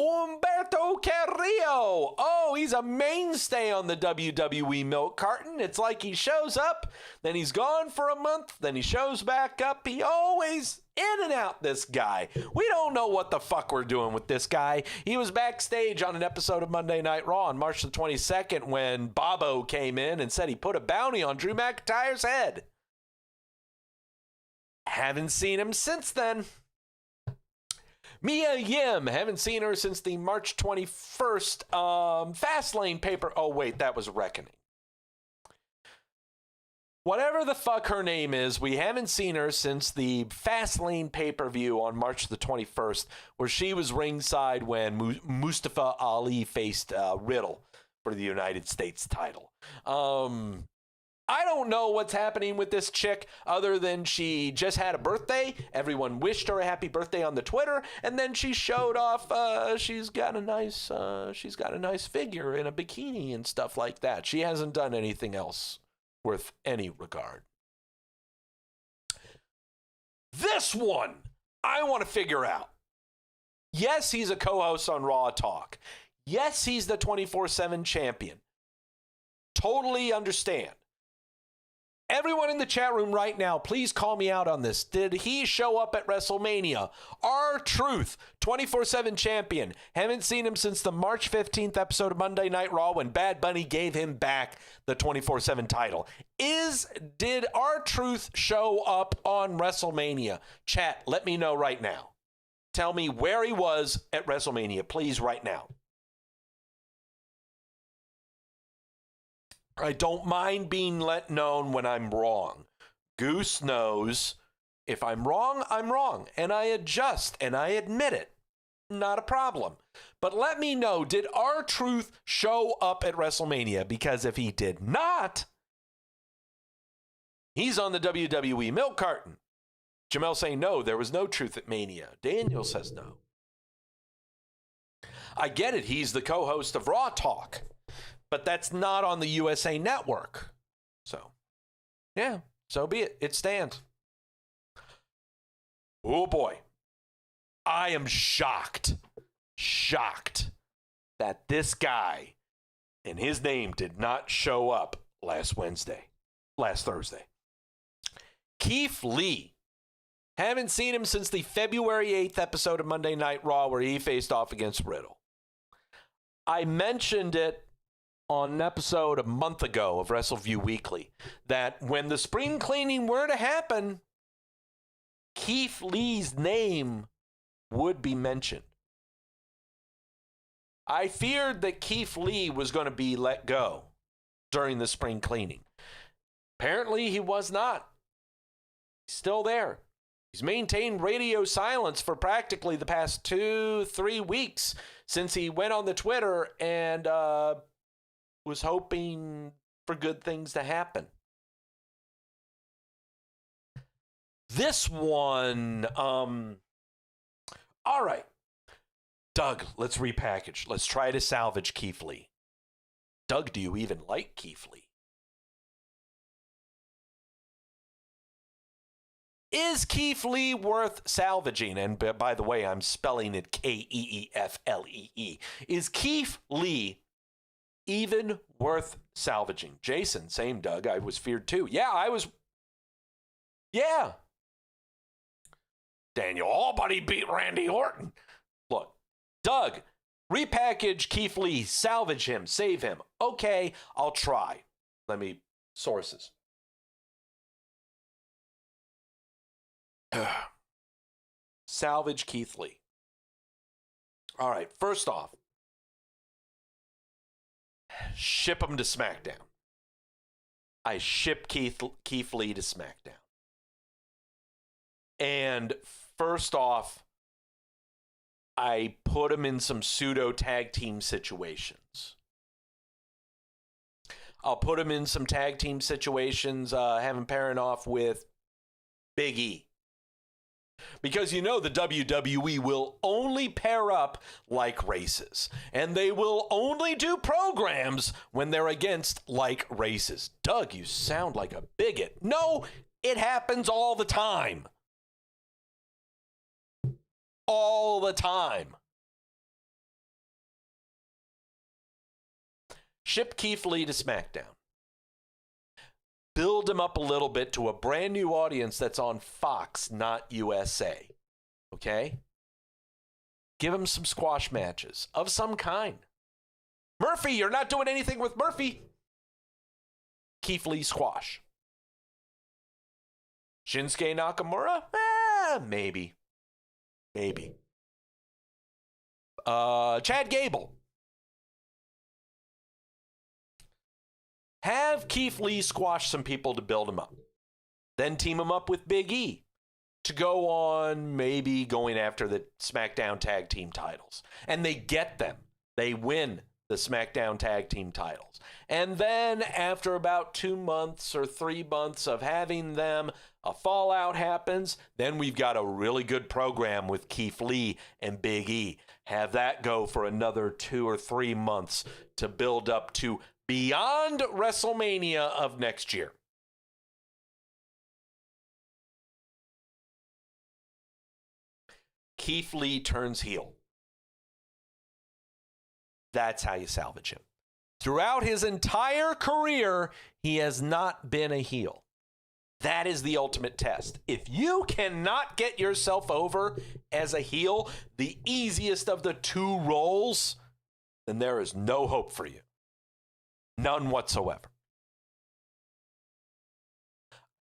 Humberto Carrillo. Oh, he's a mainstay on the WWE milk carton. It's like he shows up, then he's gone for a month, then he shows back up. He always in and out, this guy. We don't know what the fuck we're doing with this guy. He was backstage on an episode of Monday Night Raw on March the 22nd when Bobo came in and said he put a bounty on Drew McIntyre's head. Haven't seen him since then. Mia Yim, haven't seen her since the March 21st Fastlane paper. Oh, wait, that was Reckoning. Whatever the fuck her name is, we haven't seen her since the Fastlane pay-per-view on March the 21st, where she was ringside when Mustafa Ali faced Riddle for the United States title. I don't know what's happening with this chick other than she just had a birthday. Everyone wished her a happy birthday on the Twitter, and then she showed off she's got a nice figure in a bikini and stuff like that. She hasn't done anything else worth any regard. This one I want to figure out. Yes, he's a co-host on Raw Talk. Yes, he's the 24/7 champion. Totally understand. Everyone in the chat room right now, please call me out on this. Did he show up at WrestleMania? R-Truth, 24/7 champion. Haven't seen him since the March 15th episode of Monday Night Raw when Bad Bunny gave him back the 24/7 title. Did R-Truth show up on WrestleMania? Chat, let me know right now. Tell me where he was at WrestleMania, please, right now. I don't mind being let known when I'm wrong. Goose knows if I'm wrong, I'm wrong. And I adjust and I admit it. Not a problem. But let me know, did R-Truth show up at WrestleMania? Because if he did not, he's on the WWE milk carton. Jamel saying no, there was no truth at Mania. Daniel says no. I get it, he's the co-host of Raw Talk. But that's not on the USA Network. So, yeah, so be it. It stands. Oh, boy. I am shocked that this guy and his name did not show up last Thursday. Keith Lee. Haven't seen him since the February 8th episode of Monday Night Raw where he faced off against Riddle. I mentioned it on an episode a month ago of Wrestleview Weekly, that when the spring cleaning were to happen, Keith Lee's name would be mentioned. I feared that Keith Lee was going to be let go during the spring cleaning. Apparently, he was not. He's still there. He's maintained radio silence for practically the past 2-3 weeks since he went on the Twitter and was hoping for good things to happen. This one, all right. Doug, let's repackage. Let's try to salvage Keith Lee. Doug, do you even like Keith Lee? Is Keith Lee worth salvaging? And by the way, I'm spelling it Keeflee. Is Keith Lee even worth salvaging? Jason, same Doug. I was feared too. Yeah, I was. Yeah. Daniel, but he beat Randy Orton. Look, Doug, Repackage Keith Lee, salvage him, save him. Okay, I'll try. Let me, sources. Salvage Keith Lee. All right, first off, ship him to SmackDown. I ship Keith Lee to SmackDown. And first off, I put him in some pseudo tag team situations. I'll put him in some tag team situations, have him pairing off with Big E. Because you know the WWE will only pair up like races. And they will only do programs when they're against like races. Doug, you sound like a bigot. No, it happens all the time. All the time. Ship Keith Lee to SmackDown. Build him up a little bit to a brand new audience that's on Fox, not USA. Okay? Give him some squash matches of some kind. Murphy, you're not doing anything with Murphy. Keith Lee squash. Shinsuke Nakamura? Maybe. Maybe. Chad Gable. Have Keith Lee squash some people to build him up. Then team him up with Big E to go on maybe going after the SmackDown Tag Team titles. And they get them. They win the SmackDown Tag Team titles. And then after about 2 months or 3 months of having them, a fallout happens. Then we've got a really good program with Keith Lee and Big E. Have that go for another 2 or 3 months to build up to beyond WrestleMania of next year. Keith Lee turns heel. That's how you salvage him. Throughout his entire career, he has not been a heel. That is the ultimate test. If you cannot get yourself over as a heel, the easiest of the two roles, then there is no hope for you. None whatsoever.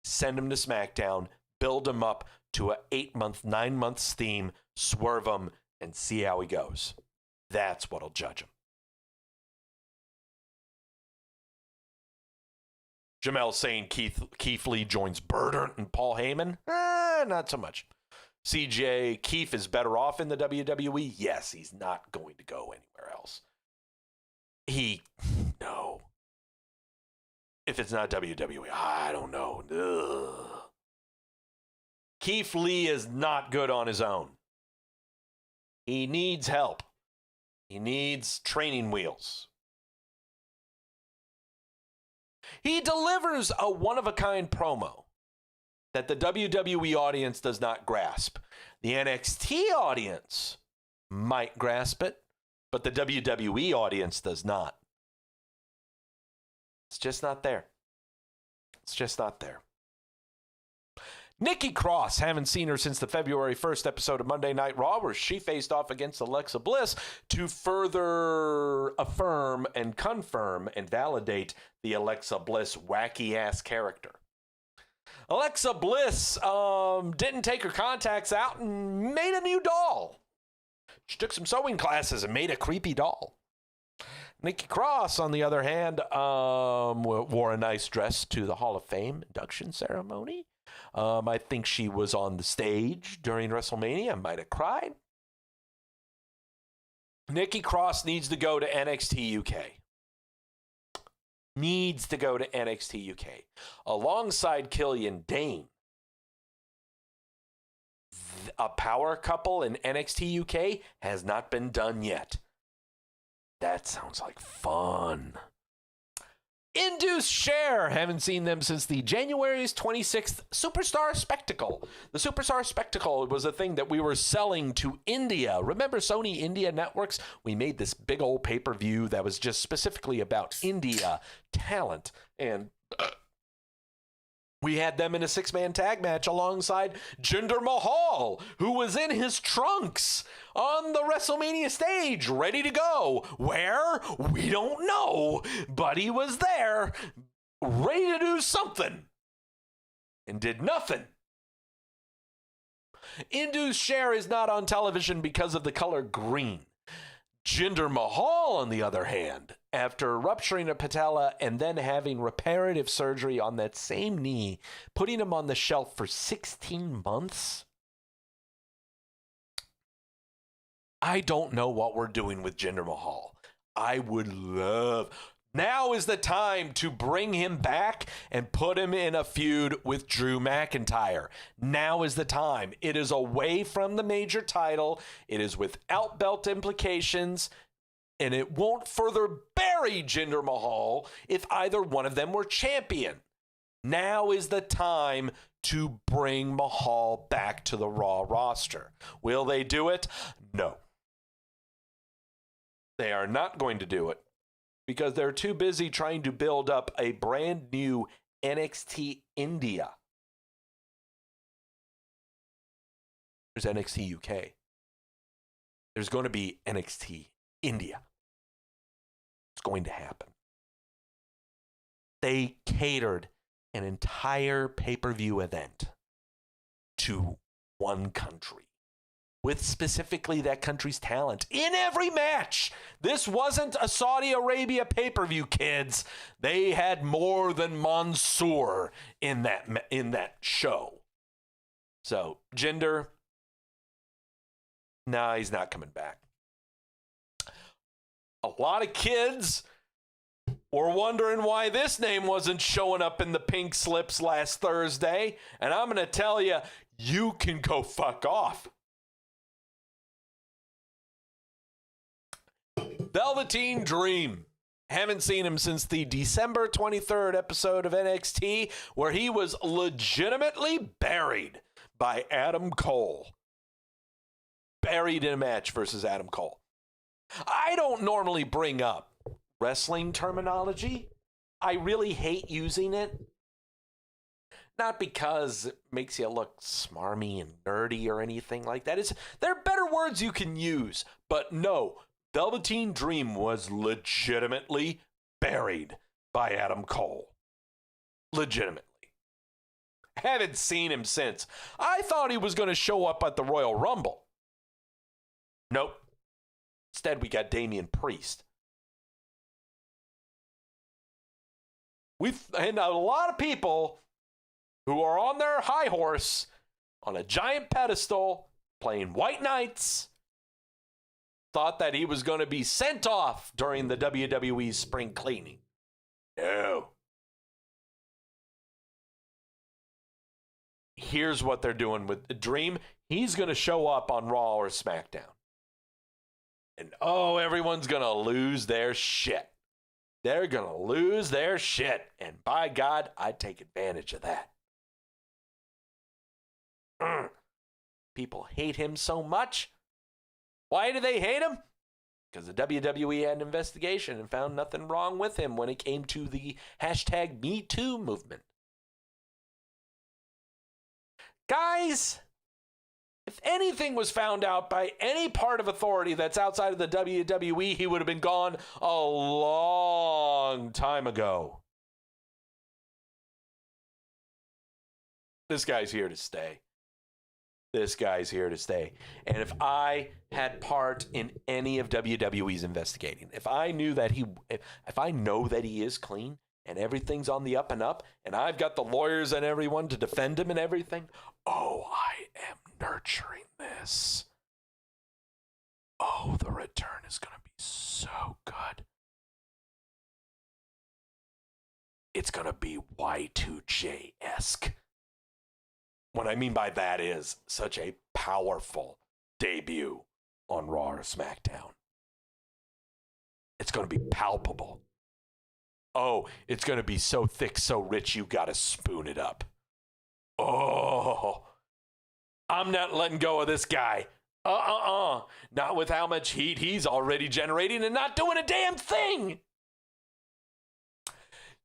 Send him to SmackDown, build him up to an 8-month, 9-month theme, swerve him, and see how he goes. That's what'll judge him. Jamel saying Keith Lee joins Burton and Paul Heyman? Not so much. CJ, Keith is better off in the WWE? Yes, he's not going to go anywhere else. No. If it's not WWE, I don't know. Ugh. Keith Lee is not good on his own. He needs help. He needs training wheels. He delivers a one-of-a-kind promo that the WWE audience does not grasp. The NXT audience might grasp it, but the WWE audience does not. It's just not there. It's just not there. Nikki Cross, haven't seen her since the February 1st episode of Monday Night Raw, where she faced off against Alexa Bliss to further affirm and confirm and validate the Alexa Bliss wacky-ass character. Alexa Bliss didn't take her contacts out and made a new doll. She took some sewing classes and made a creepy doll. Nikki Cross, on the other hand, wore a nice dress to the Hall of Fame induction ceremony. I think she was on the stage during WrestleMania. I might have cried. Nikki Cross needs to go to NXT UK. Needs to go to NXT UK. Alongside Killian Dane. A power couple in NXT UK has not been done yet. That sounds like fun. Induce Share. Haven't seen them since the January's 26th Superstar Spectacle. The Superstar Spectacle was a thing that we were selling to India. Remember Sony India Networks? We made this big old pay-per-view that was just specifically about India talent. And We had them in a 6-man tag match alongside Jinder Mahal, who was in his trunks on the WrestleMania stage, ready to go. Where? We don't know, but he was there, ready to do something, and did nothing. Indu's share is not on television because of the color green. Jinder Mahal, on the other hand, after rupturing a patella and then having reparative surgery on that same knee, putting him on the shelf for 16 months. I don't know what we're doing with Jinder Mahal. I would love... Now is the time to bring him back and put him in a feud with Drew McIntyre. Now is the time. It is away from the major title. It is without belt implications. And it won't further bury Jinder Mahal if either one of them were champion. Now is the time to bring Mahal back to the Raw roster. Will they do it? No. They are not going to do it, because they're too busy trying to build up a brand new NXT India. There's NXT UK. There's going to be NXT India. It's going to happen. They catered an entire pay-per-view event to one country, with specifically that country's talent in every match. This wasn't a Saudi Arabia pay-per-view, kids. They had more than Mansoor in that show. So, Jinder, nah, he's not coming back. A lot of kids were wondering why this name wasn't showing up in the pink slips last Thursday, and I'm going to tell you, you can go fuck off. Velveteen Dream. Haven't seen him since the December 23rd episode of NXT, where he was legitimately buried by Adam Cole. Buried in a match versus Adam Cole. I don't normally bring up wrestling terminology. I really hate using it. Not because it makes you look smarmy and nerdy or anything like that. There are better words you can use, but no. Velveteen Dream was legitimately buried by Adam Cole. Legitimately. Haven't seen him since. I thought he was going to show up at the Royal Rumble. Nope. Instead, we got Damian Priest. And a lot of people who are on their high horse on a giant pedestal playing White Knights thought that he was going to be sent off during the WWE spring cleaning. No. Here's what they're doing with Dream. He's going to show up on Raw or SmackDown. And everyone's going to lose their shit. They're going to lose their shit. And by God, I'd take advantage of that. People hate him so much. Why do they hate him? Because the WWE had an investigation and found nothing wrong with him when it came to the hashtag #MeToo movement. Guys, if anything was found out by any part of authority that's outside of the WWE, he would have been gone a long time ago. This guy's here to stay. This guy's here to stay. And if I had part in any of WWE's investigating, if I know that he is clean and everything's on the up and up, and I've got the lawyers and everyone to defend him and everything, I am nurturing this. The return is going to be so good. It's going to be Y2J-esque. What I mean by that is such a powerful debut on Raw or SmackDown. It's going to be palpable. It's going to be so thick, so rich, you got to spoon it up. I'm not letting go of this guy. Not with how much heat he's already generating and not doing a damn thing.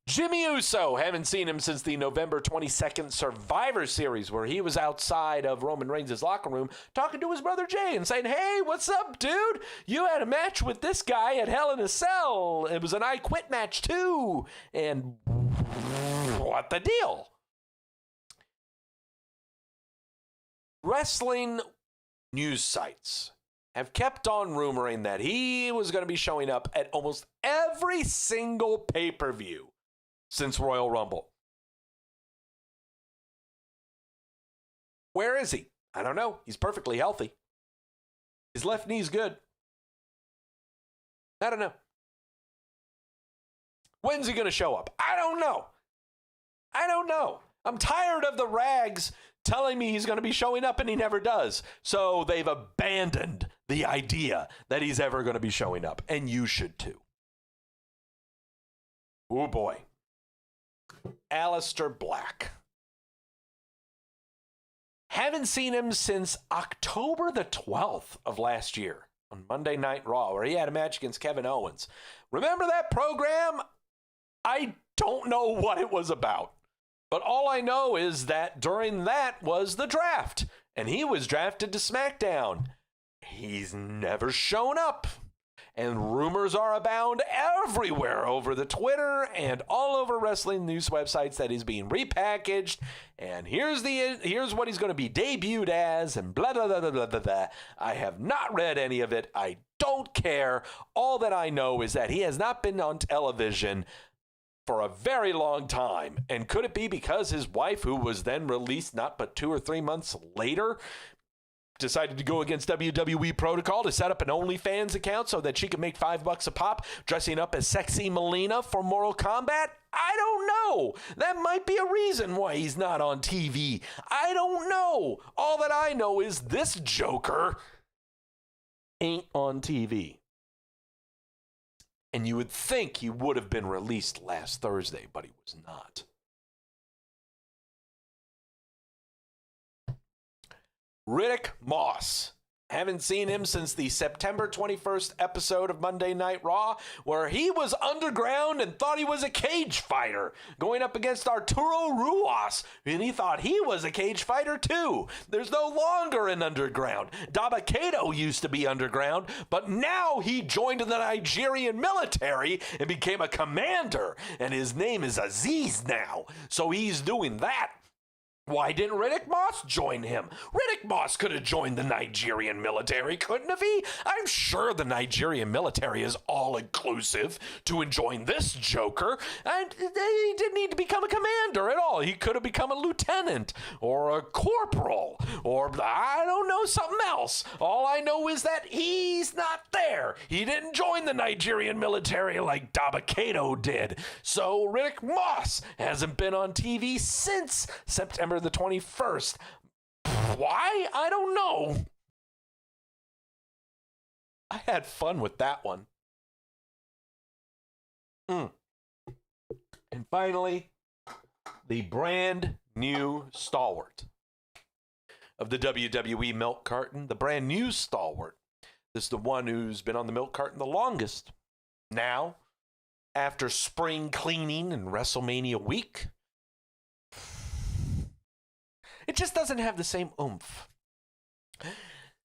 Jimmy Uso, haven't seen him since the November 22nd Survivor Series, where he was outside of Roman Reigns' locker room talking to his brother Jay and saying, hey, what's up, dude? You had a match with this guy at Hell in a Cell. It was an I Quit match, too. And what the deal? Wrestling news sites have kept on rumoring that he was going to be showing up at almost every single pay-per-view since Royal Rumble. Where is he? I don't know. He's perfectly healthy. His left knee's good. I don't know. When's he going to show up? I don't know. I'm tired of the rags telling me he's going to be showing up and he never does. So they've abandoned the idea that he's ever going to be showing up. And you should too. Oh boy. Aleister Black. Haven't seen him since October the 12th of last year on Monday Night Raw, where he had a match against Kevin Owens. Remember that program? I don't know what it was about. But all I know is that during that was the draft, and he was drafted to SmackDown. He's never shown up. And rumors are abound everywhere over the Twitter and all over wrestling news websites that he's being repackaged. And here's what he's going to be debuted as, and blah, blah, blah, blah, blah, blah. I have not read any of it. I don't care. All that I know is that he has not been on television for a very long time. And could it be because his wife, who was then released not but 2 or 3 months later, decided to go against WWE protocol to set up an OnlyFans account so that she could make $5 a pop dressing up as Sexy Melina for Mortal Kombat? I don't know. That might be a reason why he's not on TV. I don't know. All that I know is this Joker ain't on TV. And you would think he would have been released last Thursday, but he was not. Riddick Moss. Haven't seen him since the September 21st episode of Monday Night Raw, where he was underground and thought he was a cage fighter, going up against Arturo Ruas, and he thought he was a cage fighter too. There's no longer an underground. Dabba-Kato used to be underground, but now he joined the Nigerian military and became a commander, and his name is Aziz now, so he's doing that. Why didn't Riddick Moss join him? Riddick Moss could have joined the Nigerian military, couldn't have he? I'm sure the Nigerian military is all-inclusive to join this Joker, and he didn't need to become a commander at all. He could have become a lieutenant or a corporal or, I don't know, something else. All I know is that he's not there. He didn't join the Nigerian military like Dabba-Kato did. So Riddick Moss hasn't been on TV since September the 21st. Why? I don't know. I had fun with that one. And finally, the brand new stalwart of the WWE milk carton, the brand new stalwart. This is the one who's been on the milk carton the longest. Now, after spring cleaning and WrestleMania week, it just doesn't have the same oomph.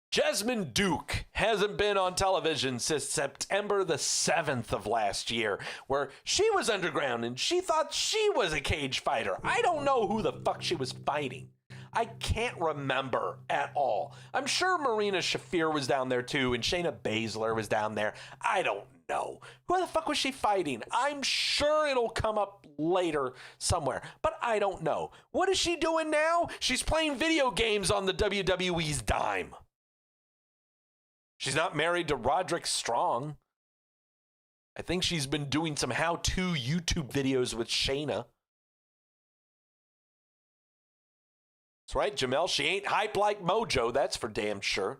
Jasmine Duke hasn't been on television since September the 7th of last year, where she was underground and she thought she was a cage fighter. I don't know who the fuck she was fighting. I can't remember at all. I'm sure Marina Shafir was down there too, and Shayna Baszler was down there. I don't know. Who the fuck was she fighting? I'm sure it'll come up later somewhere, but I don't know. What is she doing now? She's playing video games on the WWE's dime. She's not married to Roderick Strong. I think she's been doing some how-to YouTube videos with Shayna. That's right, Jamel. She ain't hype like Mojo, that's for damn sure.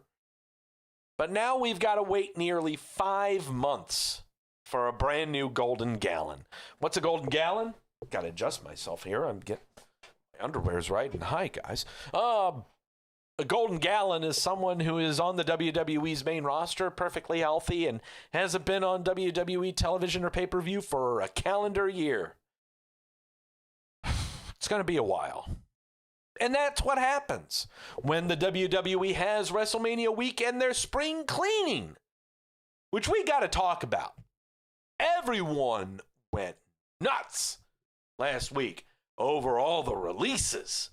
But now we've got to wait nearly 5 months for a brand new golden gallon. What's a golden gallon? Got to adjust myself here. I'm getting my underwear's right. And hi, guys. A golden gallon is someone who is on the WWE's main roster, perfectly healthy, and hasn't been on WWE television or pay-per-view for a calendar year. It's going to be a while. And that's what happens when the WWE has WrestleMania week and their spring cleaning, which we got to talk about. Everyone went nuts last week over all the releases.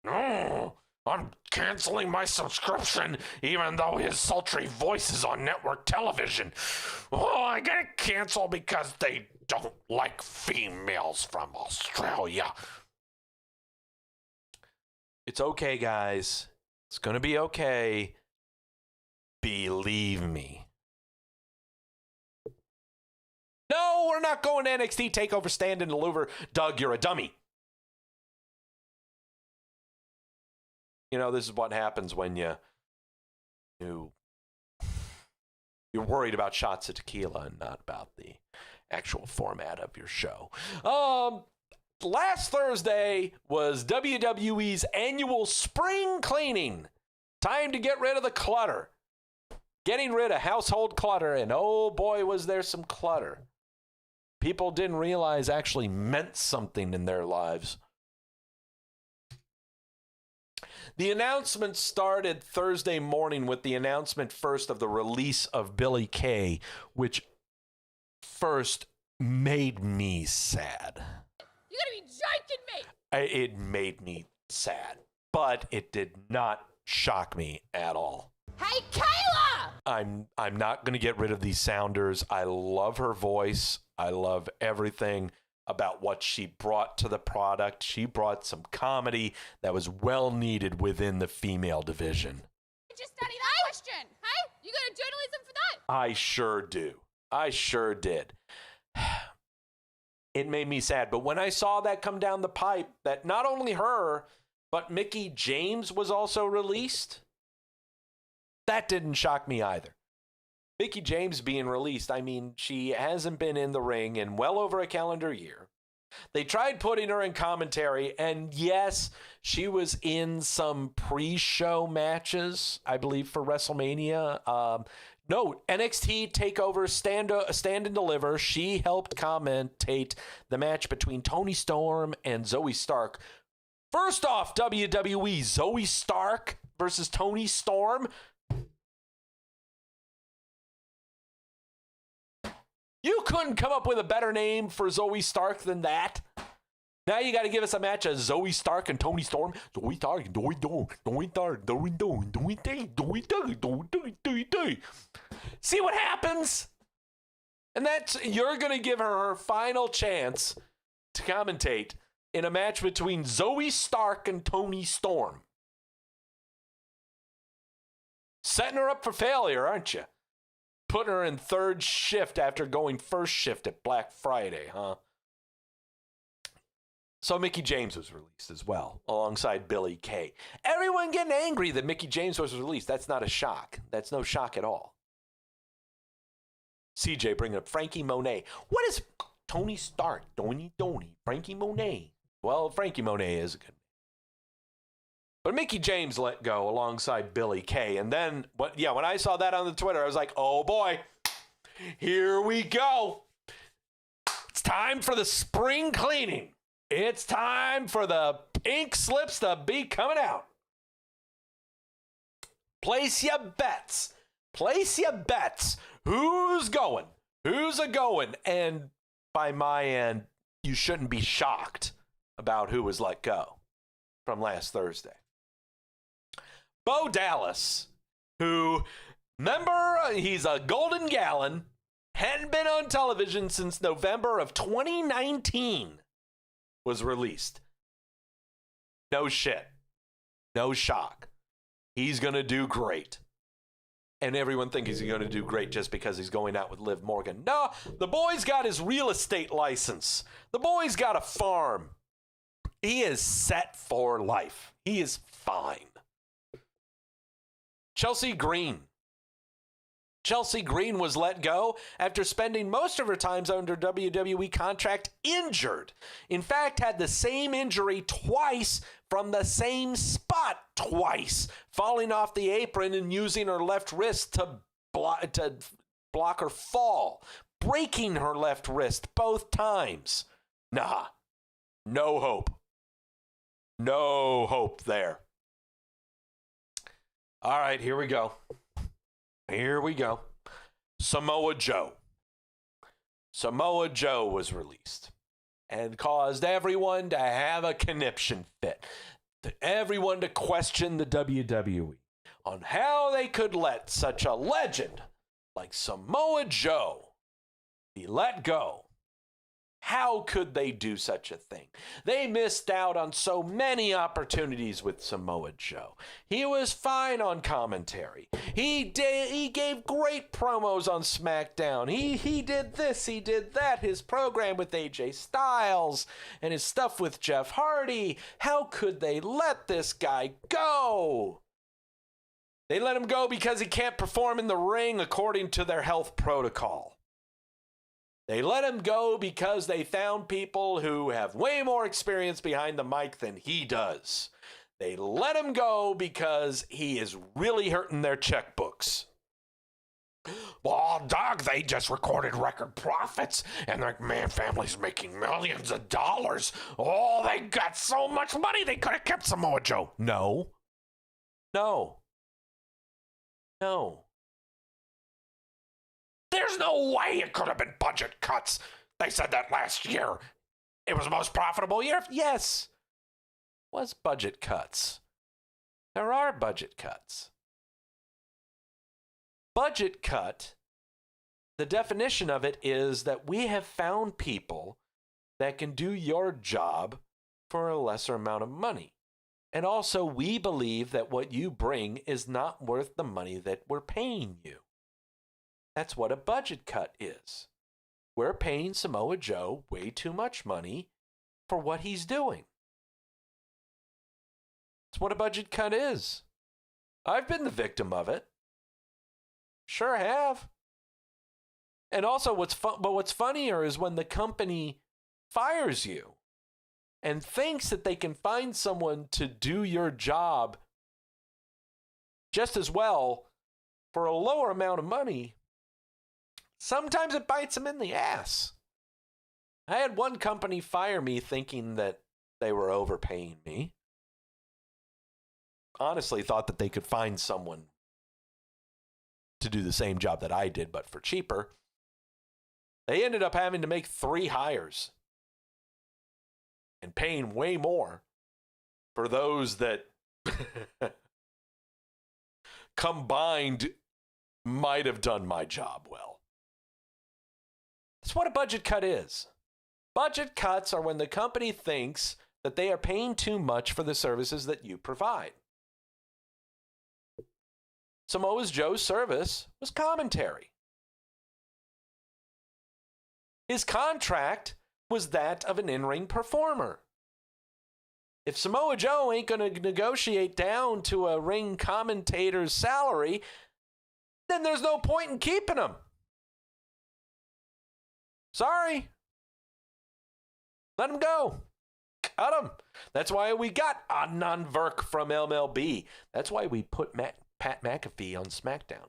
No, I'm canceling my subscription even though his sultry voice is on network television. Oh, I gotta cancel because they don't like females from Australia. It's okay, guys. It's gonna be okay. Believe me. No, we're not going to NXT TakeOver Stand and Deliver. Doug, you're a dummy. You know, this is what happens when you're worried about shots of tequila and not about the actual format of your show. Last Thursday was WWE's annual spring cleaning. Time to get rid of the clutter. Getting rid of household clutter, and oh boy, was there some clutter. People didn't realize actually meant something in their lives. The announcement started Thursday morning with the announcement first of the release of Billie Kay, which first made me sad. You gotta be joking me! It made me sad, but it did not shock me at all. Hey, Kayla! I'm not going to get rid of these sounders. I love her voice. I love everything about what she brought to the product. She brought some comedy that was well needed within the female division. You just study that question, hey? You go to journalism for that? I sure do. I sure did. It made me sad, but when I saw that come down the pipe, that not only her, but Mickie James was also released, that didn't shock me either. Mickie James being released, I mean, she hasn't been in the ring in well over a calendar year. They tried putting her in commentary, and yes, she was in some pre-show matches, I believe, for WrestleMania. No, NXT TakeOver Stand and Deliver. She helped commentate the match between Toni Storm and Zoe Stark. First off, WWE, Zoe Stark versus Toni Storm. You couldn't come up with a better name for Zoe Stark than that. Now you got to give us a match of Zoe Stark and Toni Storm. Zoe Stark, see what happens? And you're going to give her final chance to commentate in a match between Zoe Stark and Toni Storm. Setting her up for failure, aren't you? Putting her in third shift after going first shift at Black Friday, huh? So Mickie James was released as well, alongside Billie Kay. Everyone getting angry that Mickie James was released. That's not a shock. That's no shock at all. CJ bringing up Frankie Monet. What is Toni Stark? Toni, Frankie Monet. Well, Frankie Monet is a good name. But Mickie James let go alongside Billie Kay. And then, when I saw that on the Twitter, I was like, oh boy, here we go. It's time for the spring cleaning. It's time for the pink slips to be coming out. Place your bets. Place your bets. Who's going? Who's a-going? And by my end, you shouldn't be shocked about who was let go from last Thursday. Bo Dallas, who, remember, he's a golden gallon, hadn't been on television since November of 2019, was released. No shit. No shock. He's going to do great. And everyone thinks he's going to do great just because he's going out with Liv Morgan. No, the boy's got his real estate license. The boy's got a farm. He is set for life. He is fine. Chelsea Green. Chelsea Green was let go after spending most of her time under WWE contract injured. In fact, had the same injury twice from the same spot twice, falling off the apron and using her left wrist to block her fall, breaking her left wrist both times. Nah, no hope. No hope there. All right, here we go. Samoa Joe. Samoa Joe was released and caused everyone to have a conniption fit. Everyone to question the WWE on how they could let such a legend like Samoa Joe be let go. How could they do such a thing? They missed out on so many opportunities with Samoa Joe. He was fine on commentary. He gave great promos on SmackDown. He did this, he did that. His program with AJ Styles and his stuff with Jeff Hardy. How could they let this guy go? They let him go because he can't perform in the ring according to their health protocol. They let him go because they found people who have way more experience behind the mic than he does. They let him go because he is really hurting their checkbooks. Well, Doug, they just recorded record profits, and their family's making millions of dollars. Oh, they got so much money, they could have kept Samoa Joe. No. There's no way it could have been budget cuts. They said that last year. It was the most profitable year. Yes. It was budget cuts. There are budget cuts. Budget cut, the definition of it is that we have found people that can do your job for a lesser amount of money. And also, we believe that what you bring is not worth the money that we're paying you. That's what a budget cut is. We're paying Samoa Joe way too much money for what he's doing. That's what a budget cut is. I've been the victim of it. Sure have. And also, what's funnier is when the company fires you and thinks that they can find someone to do your job just as well for a lower amount of money. Sometimes it bites them in the ass. I had one company fire me thinking that they were overpaying me. Honestly, thought that they could find someone to do the same job that I did, but for cheaper. They ended up having to make 3 hires and paying way more for those that combined might have done my job well. That's what a budget cut is. Budget cuts are when the company thinks that they are paying too much for the services that you provide. Samoa Joe's service was commentary. His contract was that of an in-ring performer. If Samoa Joe ain't going to negotiate down to a ring commentator's salary, then there's no point in keeping him. Sorry. Let him go. Cut him. That's why we got Adnan Virk from MLB. That's why we put Pat McAfee on SmackDown.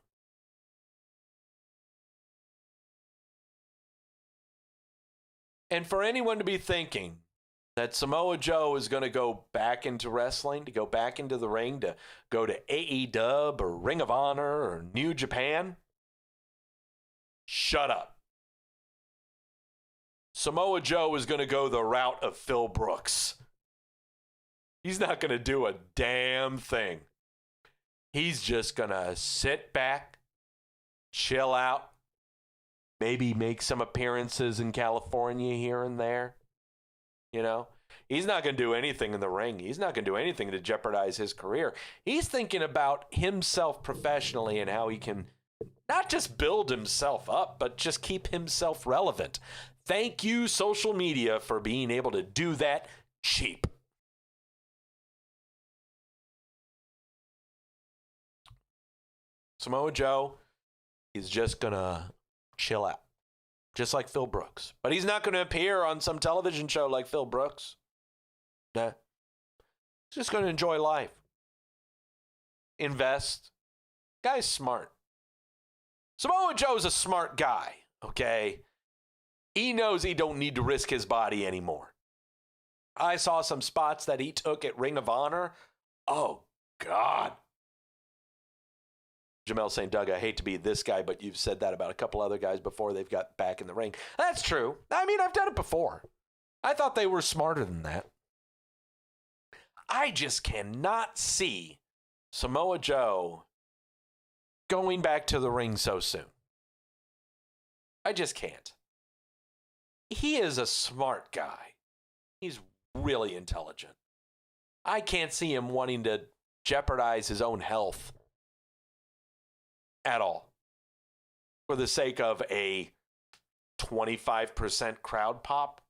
And for anyone to be thinking that Samoa Joe is going to go back into wrestling, to go back into the ring, to go to AEW or Ring of Honor or New Japan, shut up. Samoa Joe is going to go the route of Phil Brooks. He's not going to do a damn thing. He's just going to sit back, chill out, maybe make some appearances in California here and there. You know, he's not going to do anything in the ring. He's not going to do anything to jeopardize his career. He's thinking about himself professionally and how he can not just build himself up, but just keep himself relevant. Thank you, social media, for being able to do that cheap. Samoa Joe is just going to chill out, just like Phil Brooks. But he's not going to appear on some television show like Phil Brooks. Nah. He's just going to enjoy life. Invest. Guy's smart. Samoa Joe's a smart guy, okay? He knows he don't need to risk his body anymore. I saw some spots that he took at Ring of Honor. Oh, God. Jamel saying, Doug, I hate to be this guy, but you've said that about a couple other guys before they've got back in the ring. That's true. I mean, I've done it before. I thought they were smarter than that. I just cannot see Samoa Joe going back to the ring so soon. I just can't. He is a smart guy. He's really intelligent. I can't see him wanting to jeopardize his own health at all for the sake of a 25% crowd pop.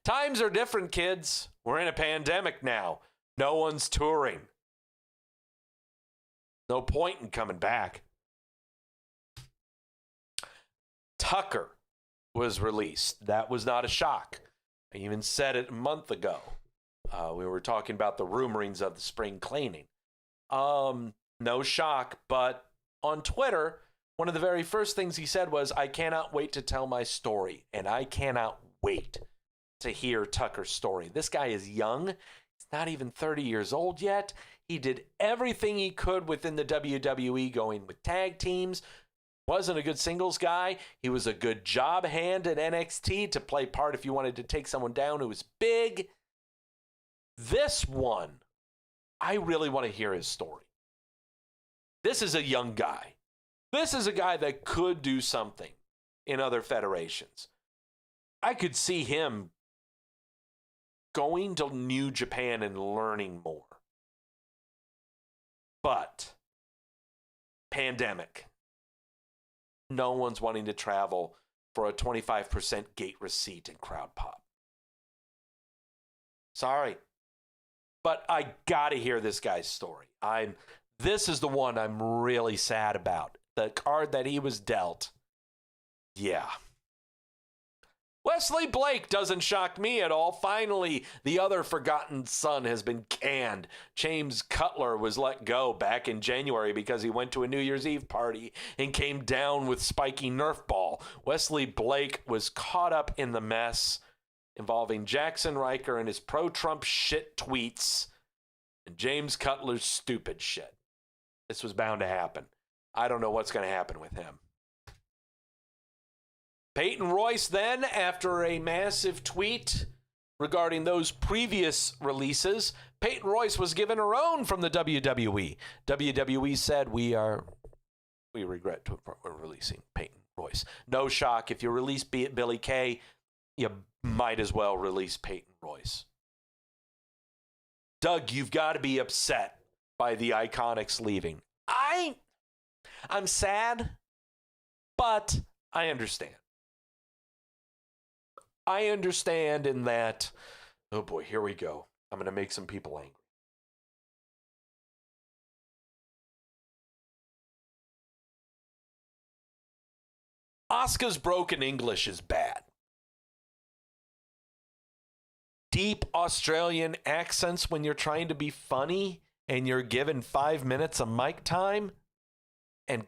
Times are different, kids. We're in a pandemic now. No one's touring. No point in coming back. Tucker was released. That was not a shock. I even said it a month ago. We were talking about the rumorings of the spring cleaning. No shock, but on Twitter, one of the very first things he said was, I cannot wait to tell my story, and I cannot wait to hear Tucker's story. This guy is young. He's not even 30 years old yet. He did everything he could within the WWE, going with tag teams. Wasn't a good singles guy. He was a good job hand at NXT to play part if you wanted to take someone down who was big. This one, I really want to hear his story. This is a young guy. This is a guy that could do something in other federations. I could see him going to New Japan and learning more. But pandemic. No one's wanting to travel for a 25% gate receipt and crowd pop. Sorry. But I got to hear this guy's story. This is the one I'm really sad about. The card that he was dealt. Yeah. Wesley Blake doesn't shock me at all. Finally, the other forgotten son has been canned. James Cutler was let go back in January because he went to a New Year's Eve party and came down with spiky Nerf ball. Wesley Blake was caught up in the mess involving Jackson Riker and his pro-Trump shit tweets and James Cutler's stupid shit. This was bound to happen. I don't know what's going to happen with him. Peyton Royce then, after a massive tweet regarding those previous releases, Peyton Royce was given her own from the WWE. WWE said, we regret to releasing Peyton Royce. No shock. If you release Billy Kay, you might as well release Peyton Royce. Doug, you've got to be upset by the Iconics leaving. I'm sad, but I understand. I understand in that, oh boy, here we go. I'm going to make some people angry. Asuka's broken English is bad. Deep Australian accents when you're trying to be funny and you're given 5 minutes of mic time and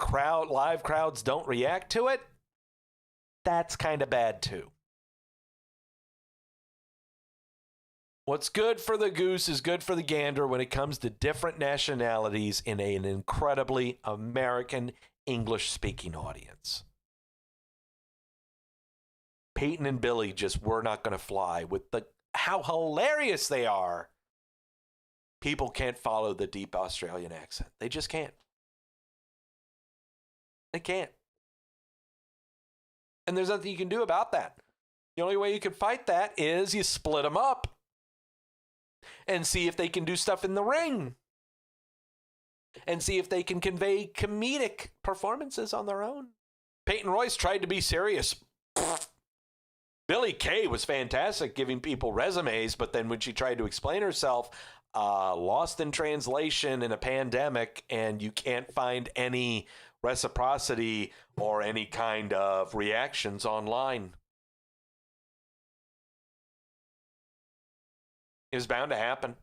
live crowds don't react to it, that's kind of bad too. What's good for the goose is good for the gander when it comes to different nationalities in an incredibly American English-speaking audience. Peyton and Billy just were not going to fly with how hilarious they are. People can't follow the deep Australian accent. They just can't. They can't. And there's nothing you can do about that. The only way you can fight that is you split them up and see if they can do stuff in the ring and see if they can convey comedic performances on their own. Peyton Royce tried to be serious. Billy Kay was fantastic giving people resumes, but then when she tried to explain herself, lost in translation in a pandemic, and you can't find any reciprocity or any kind of reactions online. It was bound to happen.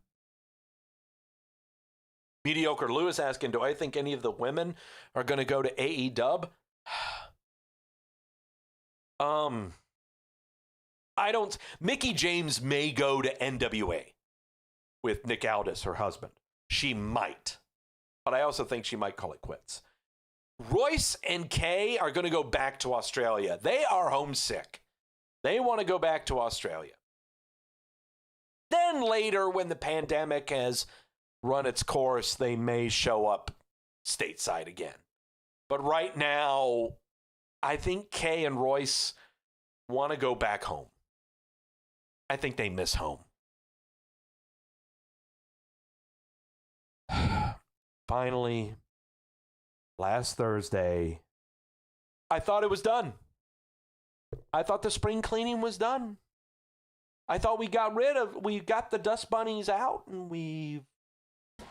Mediocre Lewis asking, do I think any of the women are going to go to AEW? Mickie James may go to NWA with Nick Aldis, her husband. She might. But I also think she might call it quits. Royce and Kay are going to go back to Australia. They are homesick. They want to go back to Australia. Then later, when the pandemic has run its course, they may show up stateside again. But right now, I think Kay and Royce want to go back home. I think they miss home. Finally, last Thursday, I thought it was done. I thought the spring cleaning was done. I thought we got the dust bunnies out and we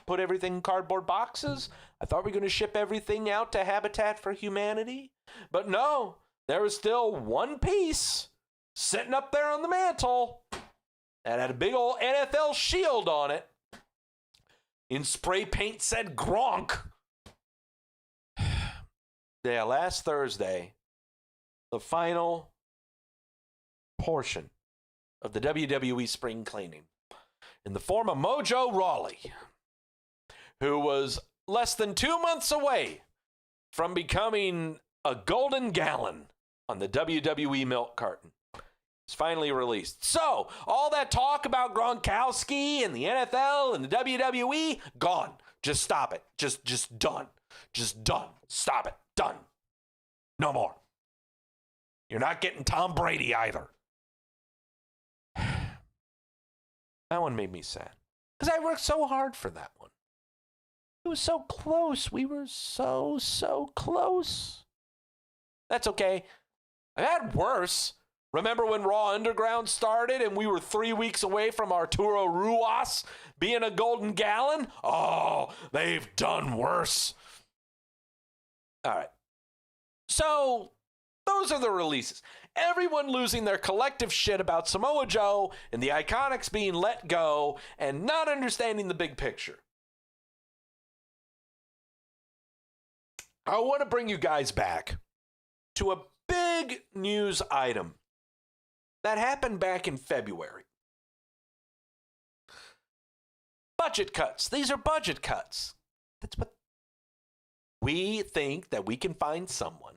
put everything in cardboard boxes. I thought we were going to ship everything out to Habitat for Humanity. But no, there was still one piece sitting up there on the mantle that had a big old NFL shield on it. In spray paint said Gronk. Yeah, last Thursday, the final portion of the WWE spring cleaning in the form of Mojo Rawley, who was less than 2 months away from becoming a golden gallon on the WWE milk carton. It's finally released. So, all that talk about Gronkowski and the NFL and the WWE, gone. Just stop it. Just done. Just done. Stop it. Done. No more. You're not getting Tom Brady either. That one made me sad. Because I worked so hard for that one. It was so close. We were so close. That's okay. I had worse. Remember when Raw Underground started and we were 3 weeks away from Arturo Ruas being a golden gallon? Oh, they've done worse. All right. So, those are the releases. Everyone losing their collective shit about Samoa Joe and the Iconics being let go and not understanding the big picture. I want to bring you guys back to a big news item that happened back in February. Budget cuts. These are budget cuts. That's what we think, that we can find someone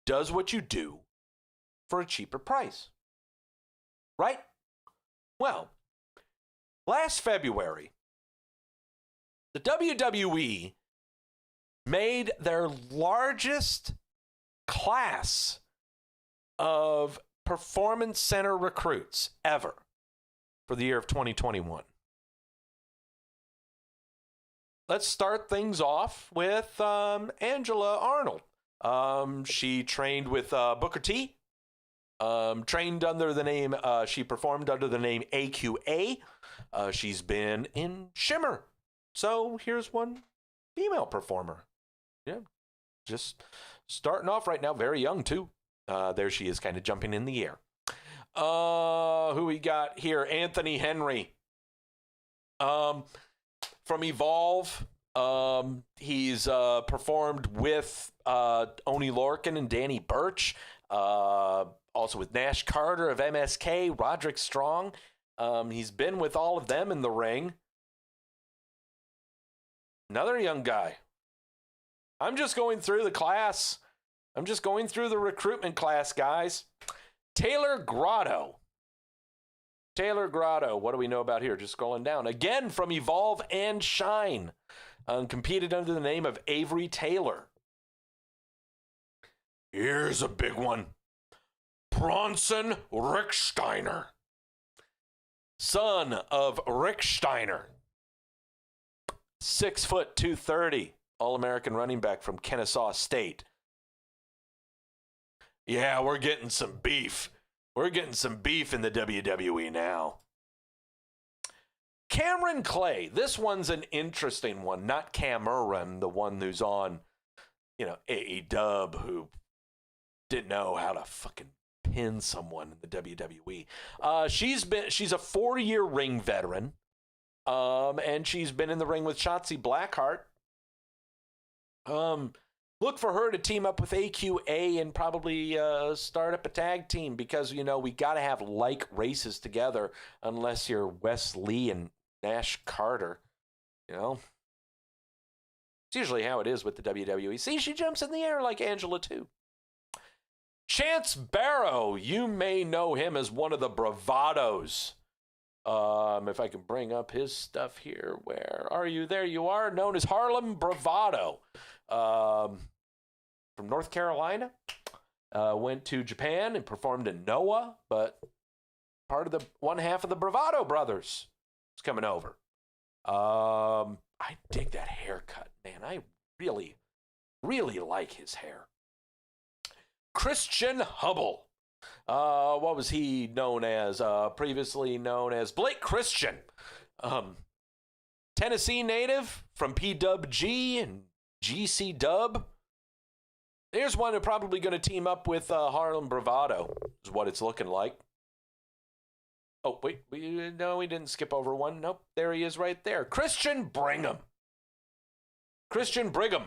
does what you do for a cheaper price. Right? Well, last February, the WWE made their largest class of Performance Center recruits ever for the year of 2021. Let's start things off with Angela Arnold. She trained with Booker T. Trained under the name, she performed under the name AQA. She's been in Shimmer. So here's one female performer. Yeah, just starting off right now, very young too. There she is, kind of jumping in the air. Who we got here? Anthony Henry. From Evolve. He's performed with Oney Lorcan and Danny Burch. Also with Nash Carter of MSK, Roderick Strong. He's been with all of them in the ring. Another young guy. I'm just going through the class. I'm just going through the recruitment class, guys. Taylor Grotto. Taylor Grotto. What do we know about here? Just scrolling down. Again, from Evolve and Shine. Competed under the name of Avery Taylor. Here's a big one. Bronson Rick Steiner. Son of Rick Steiner. 6 foot 230. All-American running back from Kennesaw State. Yeah, we're getting some beef. We're getting some beef in the WWE now. Cameron Clay. This one's an interesting one. Not Cameron, the one who's on, AEW, who didn't know how to fucking pin someone in the WWE. She's a 4-year ring veteran. And she's been in the ring with Shotzi Blackheart. Look for her to team up with AQA and probably start up a tag team because, you know, we got to have like races together unless you're Wes Lee and Nash Carter. You know? It's usually how it is with the WWE. See, she jumps in the air like Angela, too. Chance Barrow, you may know him as one of the Bravados. If I can bring up his stuff here. Where are you? There you are, known as Harlem Bravado. From North Carolina. Went to Japan and performed in Noah, but part of the one half of the Bravado brothers is coming over. I dig that haircut, man. I really, really like his hair. Christian Hubble. What was he known as? Previously known as Blake Christian. Tennessee native from PWG and GC Dub. Here's one who's probably going to team up with Harlem Bravado, is what it's looking like. Oh, wait, we didn't skip over one. Nope, there he is right there. Christian Brigham. Christian Brigham,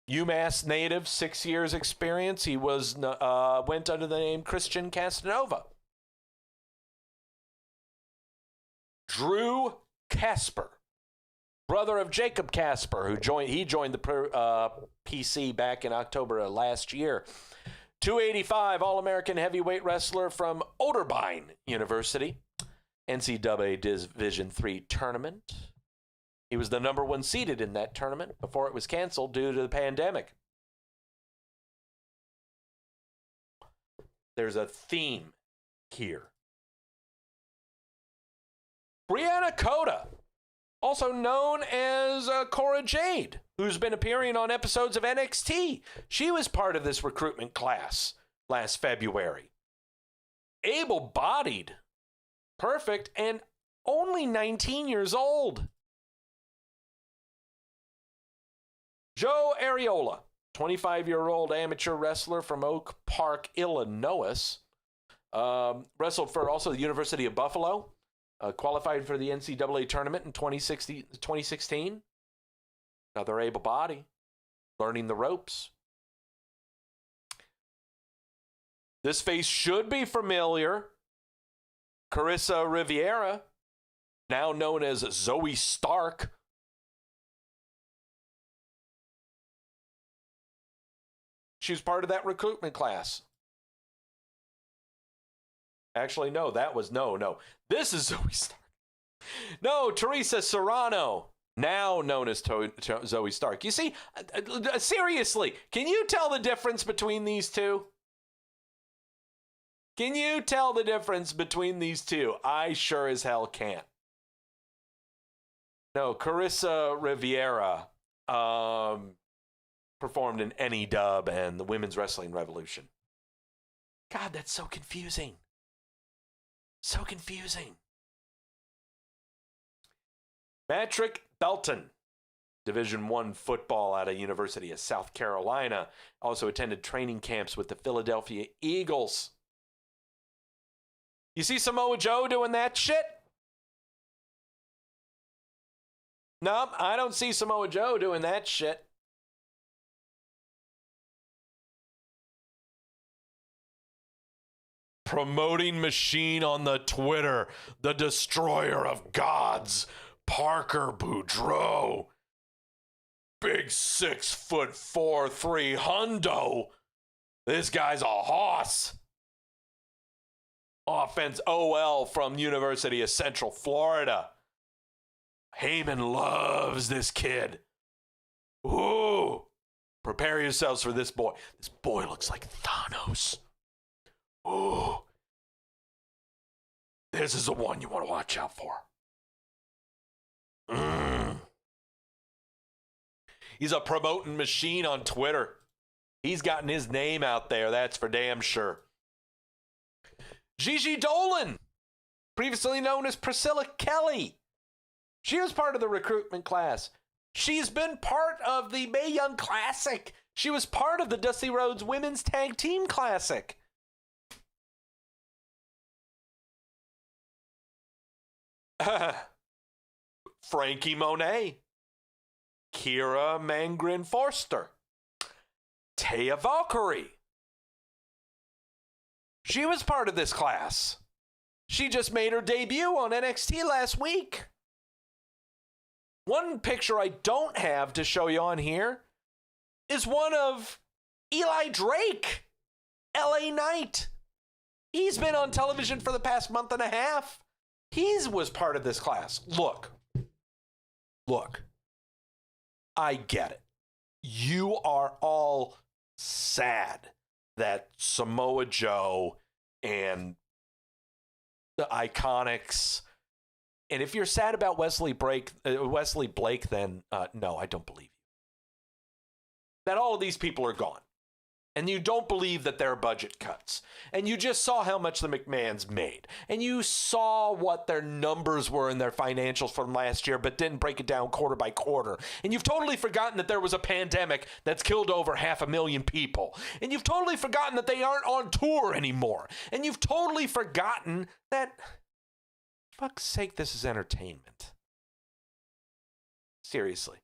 UMass native, 6 years experience. He went under the name Christian Casanova. Drew Casper, brother of Jacob Casper, who joined the PC back in October of last year. 285 All-American heavyweight wrestler from Otterbein University, NCAA Division III tournament. He was the number one seeded in that tournament before it was canceled due to the pandemic. There's a theme here. Brianna Coda, also known as Cora Jade, who's been appearing on episodes of NXT. She was part of this recruitment class last February. Able-bodied, perfect, and only 19 years old. Joe Areola, 25-year-old amateur wrestler from Oak Park, Illinois. Wrestled for also the University of Buffalo. Qualified for the NCAA tournament in 2016. Another able body. Learning the ropes. This face should be familiar. Carissa Riviera, now known as Zoe Stark. She was part of that recruitment class. Actually, no, no. This is Zoe Stark. No, Teresa Serrano, now known as Zoe Stark. You see, seriously, can you tell the difference between these two? Can you tell the difference between these two? I sure as hell can't. No, Carissa Riviera performed in Any Dub and the Women's Wrestling Revolution. God, that's so confusing. So confusing. Patrick Belton, Division I football out of University of South Carolina. Also attended training camps with the Philadelphia Eagles. You see Samoa Joe doing that shit? No, I don't see Samoa Joe doing that shit. Promoting machine on the Twitter, the destroyer of gods, Parker Boudreaux. Big 6'4", 3 hundo. This guy's a hoss. Offense OL from University of Central Florida. Heyman loves this kid. Ooh. Prepare yourselves for this boy. This boy looks like Thanos. Ooh. This is the one you want to watch out for. He's a promoting machine on Twitter. He's gotten his name out there, that's for damn sure. Gigi Dolan, previously known as Priscilla Kelly. She was part of the recruitment class. She's been part of the Mae Young Classic. She was part of the Dusty Rhodes Women's Tag Team Classic. Frankie Monet. Kira Mangrin Forster. Taya Valkyrie. She was part of this class. She just made her debut on NXT last week. One picture I don't have to show you on here is one of Eli Drake, LA Knight. He's been on television for the past month and a half. He was part of this class. Look, I get it. You are all sad that Samoa Joe and the Iconics, and if you're sad about Wesley Blake, then no, I don't believe you. That all of these people are gone. And you don't believe that there are budget cuts. And you just saw how much the McMahons made. And you saw what their numbers were in their financials from last year, but didn't break it down quarter by quarter. And you've totally forgotten that there was a pandemic that's killed over 500,000 people. And you've totally forgotten that they aren't on tour anymore. And you've totally forgotten that, for fuck's sake, this is entertainment. Seriously.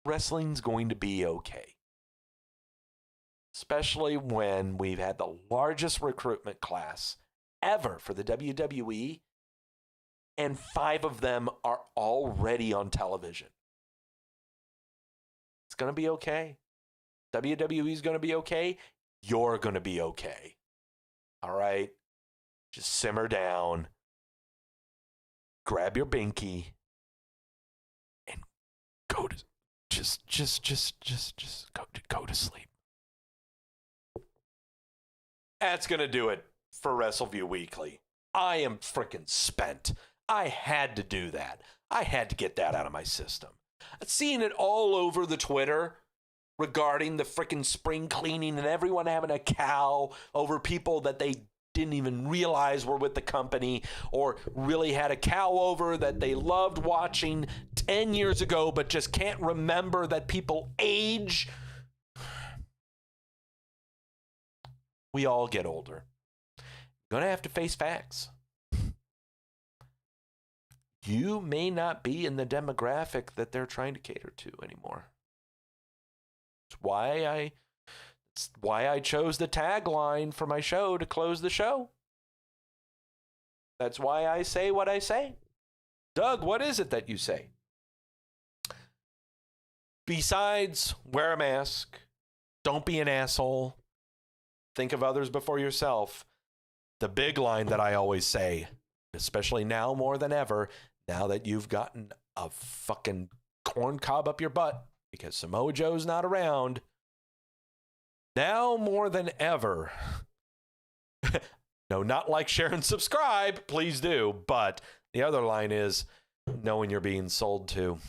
Wrestling's going to be okay. Especially when we've had the largest recruitment class ever for the WWE, and 5 of them are already on television. It's going to be okay. WWE's going to be okay. You're going to be okay. All right? Just simmer down. Grab your binky and go to just go to sleep. That's going to do it for Wrestleview Weekly. I am freaking spent. I had to do that. I had to get that out of my system. I've seen it all over the Twitter regarding the freaking spring cleaning and everyone having a cow over people that they didn't even realize were with the company, or really had a cow over that they loved watching 10 years ago but just can't remember that people age. We all get older. You're gonna have to face facts. You may not be in the demographic that they're trying to cater to anymore. It's why I chose the tagline for my show to close the show. That's why I say what I say. Doug, what is it that you say? Besides, wear a mask, don't be an asshole, think of others before yourself. The big line that I always say, especially now more than ever, now that you've gotten a fucking corn cob up your butt because Samoa Joe's not around, now more than ever, no, not like, share, and subscribe, please do, but the other line is knowing you're being sold to.